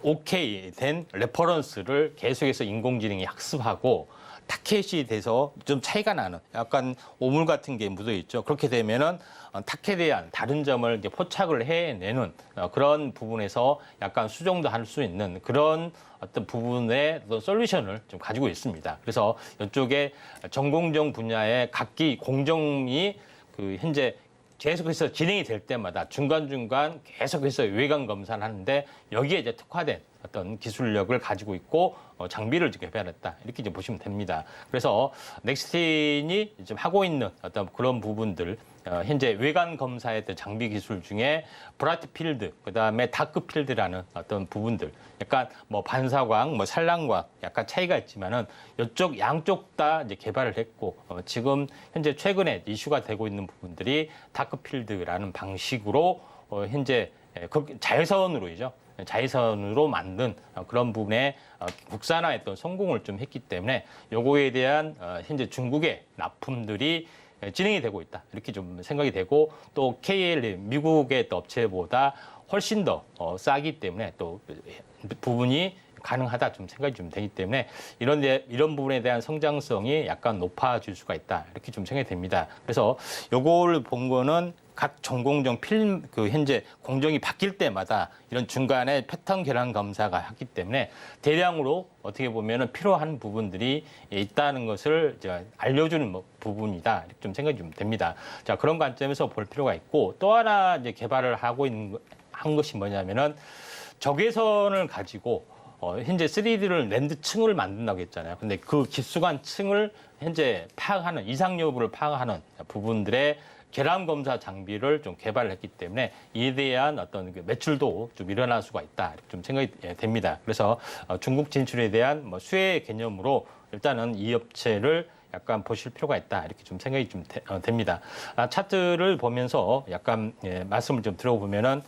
오케이 된 레퍼런스를 계속해서 인공지능이 학습하고 타켓이 돼서 좀 차이가 나는 약간 오물 같은 게 묻어 있죠. 그렇게 되면은 타켓에 대한 다른 점을 이제 포착을 해내는 그런 부분에서 약간 수정도 할 수 있는 그런 어떤 부분의 어떤 솔루션을 좀 가지고 있습니다. 그래서 이쪽에 전공정 분야의 각기 공정이 그 현재 계속해서 진행이 될 때마다 중간중간 계속해서 외관 검사를 하는데, 여기에 이제 특화된 어떤 기술력을 가지고 있고 장비를 개발했다 이렇게 이제 보시면 됩니다. 그래서 넥스틴이 지금 하고 있는 어떤 그런 부분들, 현재 외관 검사의 어떤 장비 기술 중에 브라이트 필드, 그다음에 다크 필드라는 어떤 부분들, 약간 뭐 반사광, 뭐 산란광 약간 차이가 있지만은 이쪽 양쪽 다 이제 개발을 했고 지금 현재 최근에 이슈가 되고 있는 부분들이 다크 필드라는 방식으로 현재 자외선으로이죠. 자외선으로 만든 그런 부분에 국산화했던 성공을 좀 했기 때문에 요거에 대한 현재 중국의 납품들이 진행이 되고 있다. 이렇게 좀 생각이 되고 또 KL 미국의 또 업체보다 훨씬 더 싸기 때문에 또 부분이 가능하다 좀 생각이 좀 되기 때문에 이런 부분에 대한 성장성이 약간 높아질 수가 있다. 이렇게 좀 생각이 됩니다. 그래서 요걸 본 거는 각 전공정 현재 공정이 바뀔 때마다 이런 중간에 패턴 결함 검사가 하기 때문에 대량으로 어떻게 보면은 필요한 부분들이 있다는 것을 이제 알려주는 부분이다. 이렇게 좀 생각이 좀 됩니다. 자, 그런 관점에서 볼 필요가 있고 또 하나 이제 개발을 한 것이 뭐냐면은 적외선을 가지고 현재 3D를 랜드 층을 만든다고 했잖아요. 근데 그 기수관 층을 현재 파악하는 이상 여부를 파악하는 부분들의 결함 검사 장비를 좀 개발을 했기 때문에 이에 대한 어떤 매출도 좀 일어날 수가 있다. 이렇게 좀 생각이 됩니다. 그래서 중국 진출에 대한 수혜 개념으로 일단은 이 업체를 약간 보실 필요가 있다. 이렇게 좀 생각이 좀 됩니다. 차트를 보면서 약간 말씀을 좀 들어보면은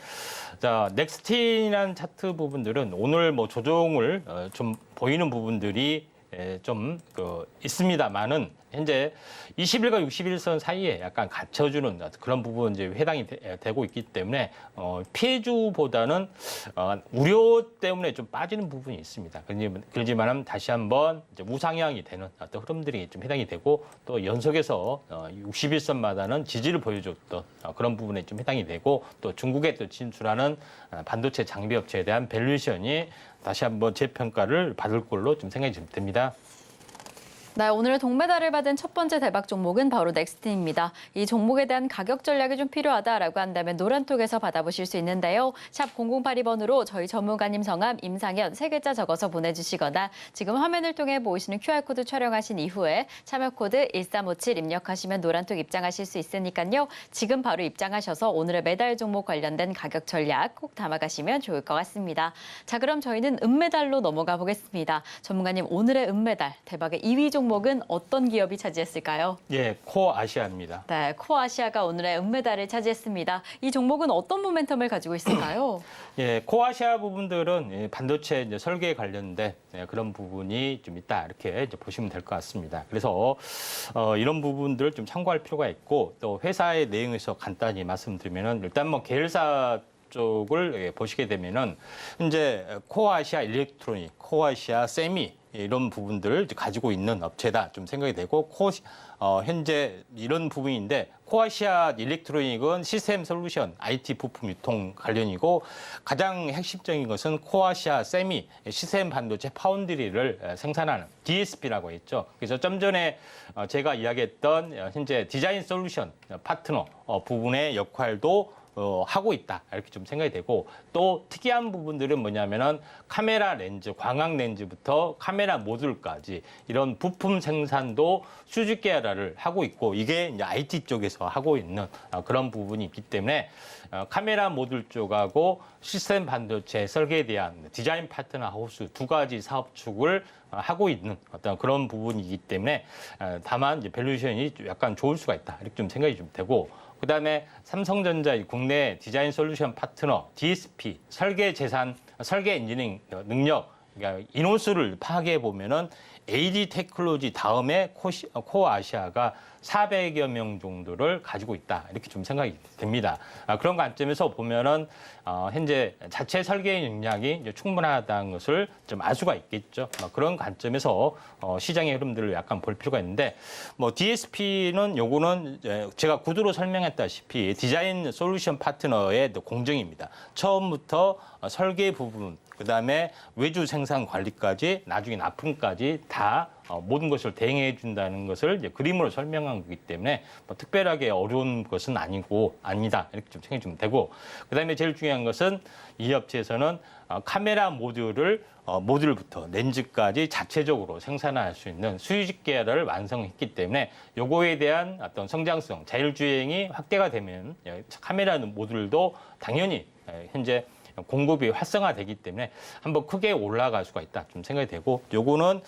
자, 넥스틴이라는 차트 부분들은 오늘 조정을 좀 보이는 부분들이 좀 있습니다만은 현재 20일과 60일선 사이에 약간 갇혀주는 그런 부분 이제 해당이 되고 있기 때문에 피해주보다는 우려 때문에 좀 빠지는 부분이 있습니다. 그렇지만은 다시 한번 이제 우상향이 되는 어떤 흐름들이 좀 해당이 되고 또 연속해서 60일선마다는 지지를 보여줬던 그런 부분에 좀 해당이 되고 또 중국에 또 진출하는 반도체 장비 업체에 대한 밸류에이션이 다시 한번 재평가를 받을 걸로 좀 생각이 좀 됩니다. 네, 오늘의 동메달을 받은 첫 번째 대박 종목은 바로 넥스틴입니다. 이 종목에 대한 가격 전략이 좀 필요하다라고 한다면 노란톡에서 받아보실 수 있는데요. 샵 0082번으로 저희 전문가님 성함 임상현 3글자 적어서 보내주시거나 지금 화면을 통해 보이시는 QR코드 촬영하신 이후에 참여코드 1357 입력하시면 노란톡 입장하실 수 있으니까요. 지금 바로 입장하셔서 오늘의 메달 종목 관련된 가격 전략 꼭 담아가시면 좋을 것 같습니다. 자, 그럼 저희는 은메달로 넘어가 보겠습니다. 전문가님, 오늘의 은메달 대박의 2위 종목은 어떤 기업이 차지했을까요? 예, 코아시아입니다. 네, 코아시아가 오늘의 은메달을 차지했습니다. 이 종목은 어떤 모멘텀을 가지고 있을까요? 예, 코아시아 부분들은 반도체 이제 설계에 관련된 그런 부분이 좀 있다 이렇게 이제 보시면 될 것 같습니다. 그래서 이런 부분들을 좀 참고할 필요가 있고 또 회사의 내용에서 간단히 말씀드리면은 일단 계열사 쪽을 보시게 되면은 현재 코아시아 일렉트로닉, 코아시아 세미 이런 부분들을 가지고 있는 업체다 좀 생각이 되고 현재 이런 부분인데 코아시아 일렉트로닉은 시스템 솔루션, IT 부품 유통 관련이고 가장 핵심적인 것은 코아시아 세미 시스템 반도체 파운드리를 생산하는 DSP라고 했죠. 그래서 좀 전에 제가 이야기했던 현재 디자인 솔루션 파트너 부분의 역할도 하고 있다 이렇게 좀 생각이 되고 또 특이한 부분들은 뭐냐면은 카메라 렌즈, 광학 렌즈부터 카메라 모듈까지 이런 부품 생산도 수직 계열화를 하고 있고 이게 이제 IT 쪽에서 하고 있는 그런 부분이 있기 때문에 카메라 모듈 쪽하고 시스템 반도체 설계에 대한 디자인 파트너 하우스 두 가지 사업 축을 하고 있는 어떤 그런 부분이기 때문에 다만 이제 밸류에이션이 약간 좋을 수가 있다 이렇게 좀 생각이 좀 되고. 그다음에 삼성전자의 국내 디자인 솔루션 파트너 DSP 설계 엔지니어링 능력 그러니까 인원수를 파악해 보면은 AD 테크놀로지 다음에 코아시아가 400여 명 정도를 가지고 있다 이렇게 좀 생각이 됩니다. 그런 관점에서 보면은 현재 자체 설계 역량이 이제 충분하다는 것을 좀 알 수가 있겠죠. 그런 관점에서 시장의 흐름들을 약간 볼 필요가 있는데 DSP는 요거는 제가 구두로 설명했다시피 디자인 솔루션 파트너의 공정입니다. 처음부터 설계 부분 그다음에 외주 생산 관리까지 나중에 납품까지 다 모든 것을 대행해 준다는 것을 이제 그림으로 설명한 거기 때문에 뭐 특별하게 어려운 것은 아니다 이렇게 좀 생각이 좀 되고, 그다음에 제일 중요한 것은 이 업체에서는 카메라 모듈부터 렌즈까지 자체적으로 생산할 수 있는 수직 계열을 완성했기 때문에 요거에 대한 어떤 성장성, 자율주행이 확대가 되면 카메라 모듈도 당연히 현재 공급이 활성화되기 때문에 한번 크게 올라갈 수가 있다 좀 생각이 되고, 요거는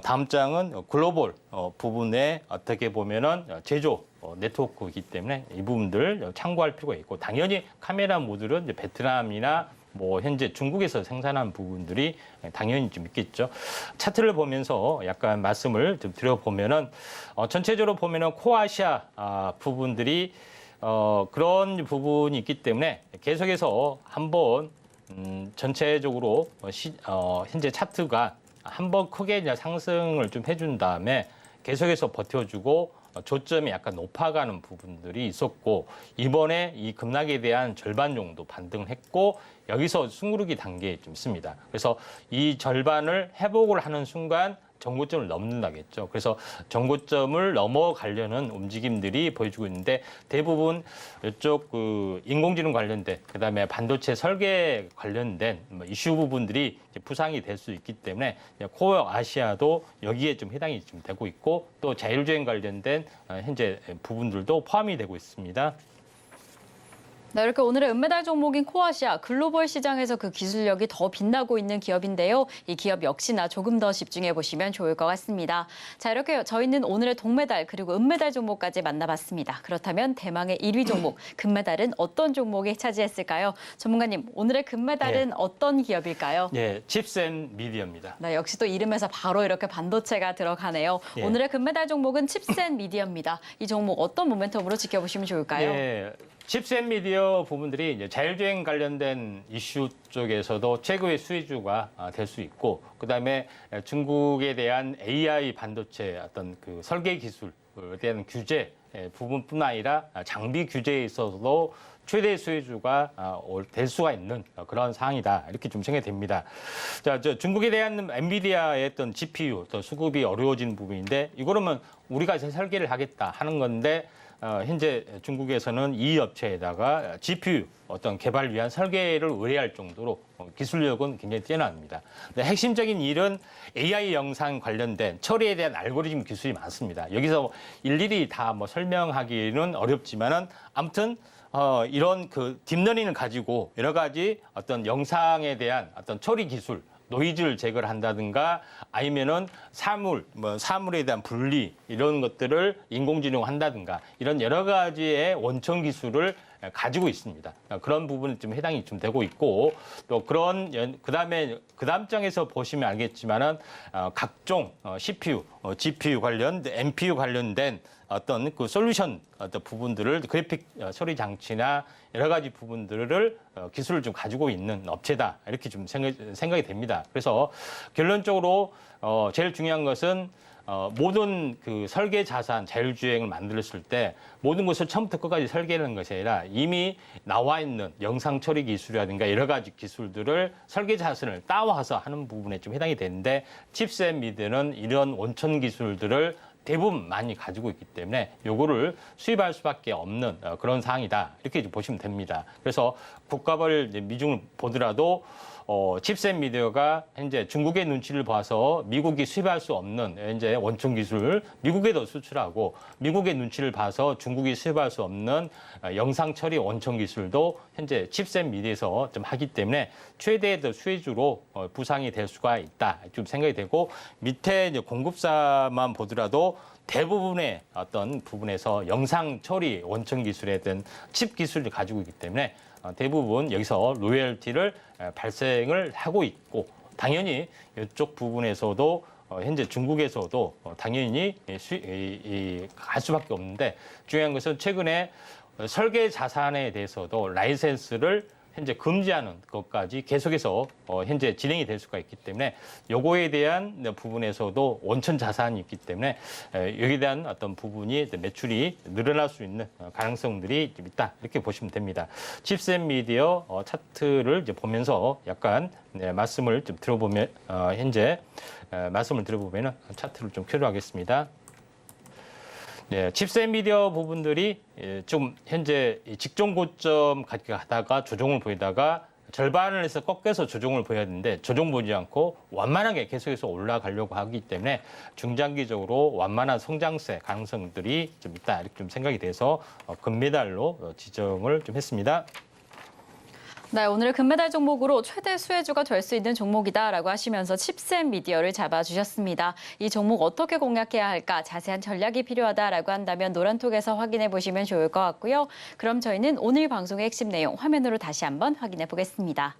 다음 장은 글로벌 부분에 어떻게 보면은 제조 네트워크이기 때문에 이 부분들 참고할 필요가 있고, 당연히 카메라 모듈은 이제 베트남이나 뭐 현재 중국에서 생산한 부분들이 당연히 좀 있겠죠. 차트를 보면서 약간 말씀을 좀 드려보면은 전체적으로 보면은 코아시아 부분들이 그런 부분이 있기 때문에 계속해서 한번 전체적으로 현재 차트가 한번 크게 이제 상승을 좀 해준 다음에 계속해서 버텨주고 조점이 약간 높아가는 부분들이 있었고, 이번에 이 급락에 대한 절반 정도 반등을 했고 여기서 숨구르기 단계에 좀 있습니다. 그래서 이 절반을 회복을 하는 순간 전고점을 넘는다겠죠. 그래서 전고점을 넘어가려는 움직임들이 보여주고 있는데, 대부분 이쪽 인공지능 관련된, 그다음에 반도체 설계 관련된 이슈 부분들이 부상이 될 수 있기 때문에 코어 아시아도 여기에 좀 해당이 좀 되고 있고, 또 자율주행 관련된 현재 부분들도 포함이 되고 있습니다. 네, 이렇게 오늘의 은메달 종목인 코아시아, 글로벌 시장에서 그 기술력이 더 빛나고 있는 기업인데요. 이 기업 역시나 조금 더 집중해 보시면 좋을 것 같습니다. 자, 이렇게 저희는 오늘의 동메달 그리고 은메달 종목까지 만나봤습니다. 그렇다면 대망의 1위 종목, 금메달은 어떤 종목이 차지했을까요? 전문가님, 오늘의 금메달은 어떤 기업일까요? 네, 칩셋 미디어입니다. 네, 역시 또 이름에서 바로 이렇게 반도체가 들어가네요. 예. 오늘의 금메달 종목은 칩셋 미디어입니다. 이 종목 어떤 모멘텀으로 지켜보시면 좋을까요? 네. 칩셋 미디어 부분들이 이제 자율주행 관련된 이슈 쪽에서도 최고의 수혜주가 될 수 있고, 그다음에 중국에 대한 AI 반도체 어떤 그 설계 기술에 대한 규제 부분뿐 아니라 장비 규제에 있어서도 최대 수혜주가 될 수가 있는 그런 상황이다 이렇게 좀 생각이 됩니다. 자, 중국에 대한 엔비디아의 어떤 GPU 또 수급이 어려워진 부분인데, 이거는 우리가 설계를 하겠다 하는 건데, 현재 중국에서는 이 업체에다가 GPU 어떤 개발 위한 설계를 의뢰할 정도로 기술력은 굉장히 뛰어납니다. 근데 핵심적인 일은 AI 영상 관련된 처리에 대한 알고리즘 기술이 많습니다. 여기서 일일이 다 뭐 설명하기는 어렵지만은 아무튼 이런 그 딥러닝을 가지고 여러 가지 어떤 영상에 대한 어떤 처리 기술, 노이즈를 제거를 한다든가 아니면은 사물에 대한 분리 이런 것들을 인공지능 한다든가 이런 여러 가지의 원천 기술을 가지고 있습니다. 그런 부분이 좀 해당이 좀 되고 있고, 또 그다음 장에서 보시면 알겠지만은 각종 CPU, GPU 관련된 NPU 관련된 어떤 그 솔루션 어떤 부분들을 그래픽 처리 장치나 여러 가지 부분들을 기술을 좀 가지고 있는 업체다 이렇게 좀 생각이 됩니다. 그래서 결론적으로 제일 중요한 것은 모든 그 설계 자산 자율주행을 만들었을 때 모든 것을 처음부터 끝까지 설계하는 것이 아니라 이미 나와 있는 영상 처리 기술이라든가 여러 가지 기술들을 설계 자산을 따와서 하는 부분에 좀 해당이 되는데, 칩셋 미디어는 이런 원천 기술들을 대부분 많이 가지고 있기 때문에 요거를 수입할 수밖에 없는 그런 상황이다 이렇게 보시면 됩니다. 그래서 국가별 미중을 보더라도 칩셋 미디어가 현재 중국의 눈치를 봐서 미국이 수입할 수 없는 현재 원천 기술을 미국에도 수출하고, 미국의 눈치를 봐서 중국이 수입할 수 없는 영상 처리 원천 기술도 현재 칩셋 미디어에서 좀 하기 때문에 최대의 수혜주로 부상이 될 수가 있다 좀 생각이 되고, 밑에 이제 공급사만 보더라도 대부분의 어떤 부분에서 영상 처리 원천 기술에 대한 칩 기술을 가지고 있기 때문에 대부분 여기서 로열티를 발생을 하고 있고, 당연히 이쪽 부분에서도 현재 중국에서도 당연히 갈 수밖에 없는데, 중요한 것은 최근에 설계 자산에 대해서도 라이센스를 현재 금지하는 것까지 계속해서 현재 진행이 될 수가 있기 때문에 요거에 대한 부분에서도 원천 자산이 있기 때문에 여기에 대한 어떤 부분이 매출이 늘어날 수 있는 가능성들이 좀 있다 이렇게 보시면 됩니다. 칩셋 미디어 차트를 이제 보면서 약간 말씀을 좀 들어보면 현재 말씀을 들어보면 차트를 좀 켜도하겠습니다. 네, 칩셋 미디어 부분들이 좀 현재 직전 고점 가다가 조정을 보이다가 절반을 해서 꺾여서 조정을 보여야 되는데 조정 보지 않고 완만하게 계속해서 올라가려고 하기 때문에 중장기적으로 완만한 성장세 가능성들이 좀 있다 이렇게 좀 생각이 돼서 금메달로 지정을 좀 했습니다. 네, 오늘 금메달 종목으로 최대 수혜주가 될 수 있는 종목이다라고 하시면서 칩셋 미디어를 잡아주셨습니다. 이 종목 어떻게 공략해야 할까 자세한 전략이 필요하다라고 한다면 노란톡에서 확인해 보시면 좋을 것 같고요. 그럼 저희는 오늘 방송의 핵심 내용 화면으로 다시 한번 확인해 보겠습니다.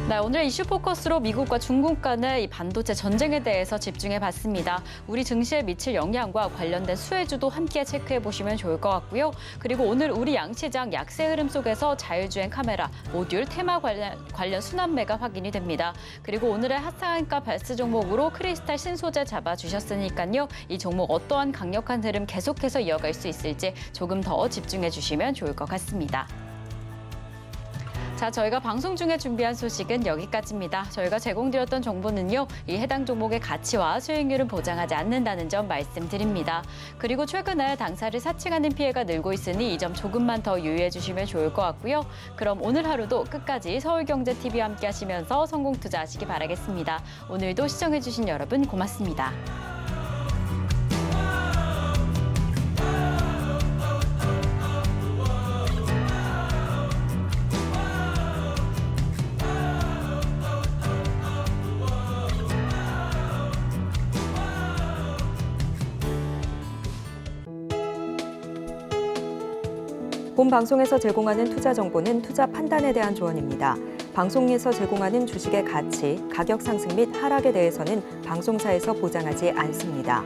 네, 오늘 이슈 포커스로 미국과 중국 간의 이 반도체 전쟁에 대해서 집중해 봤습니다. 우리 증시에 미칠 영향과 관련된 수혜주도 함께 체크해 보시면 좋을 것 같고요. 그리고 오늘 우리 양시장 약세 흐름 속에서 자율주행 카메라, 모듈, 테마 관련 순환매가 확인이 됩니다. 그리고 오늘의 핫상한가 발스 종목으로 크리스탈 신소재 잡아주셨으니까요. 이 종목 어떠한 강력한 흐름 계속해서 이어갈 수 있을지 조금 더 집중해 주시면 좋을 것 같습니다. 자, 저희가 방송 중에 준비한 소식은 여기까지입니다. 저희가 제공드렸던 정보는요, 이 해당 종목의 가치와 수익률은 보장하지 않는다는 점 말씀드립니다. 그리고 최근에 당사를 사칭하는 피해가 늘고 있으니 이 점 조금만 더 유의해 주시면 좋을 것 같고요. 그럼 오늘 하루도 끝까지 서울경제TV와 함께 하시면서 성공 투자하시기 바라겠습니다. 오늘도 시청해 주신 여러분 고맙습니다. 본 방송에서 제공하는 투자 정보는 투자 판단에 대한 조언입니다. 방송에서 제공하는 주식의 가치, 가격 상승 및 하락에 대해서는 방송사에서 보장하지 않습니다.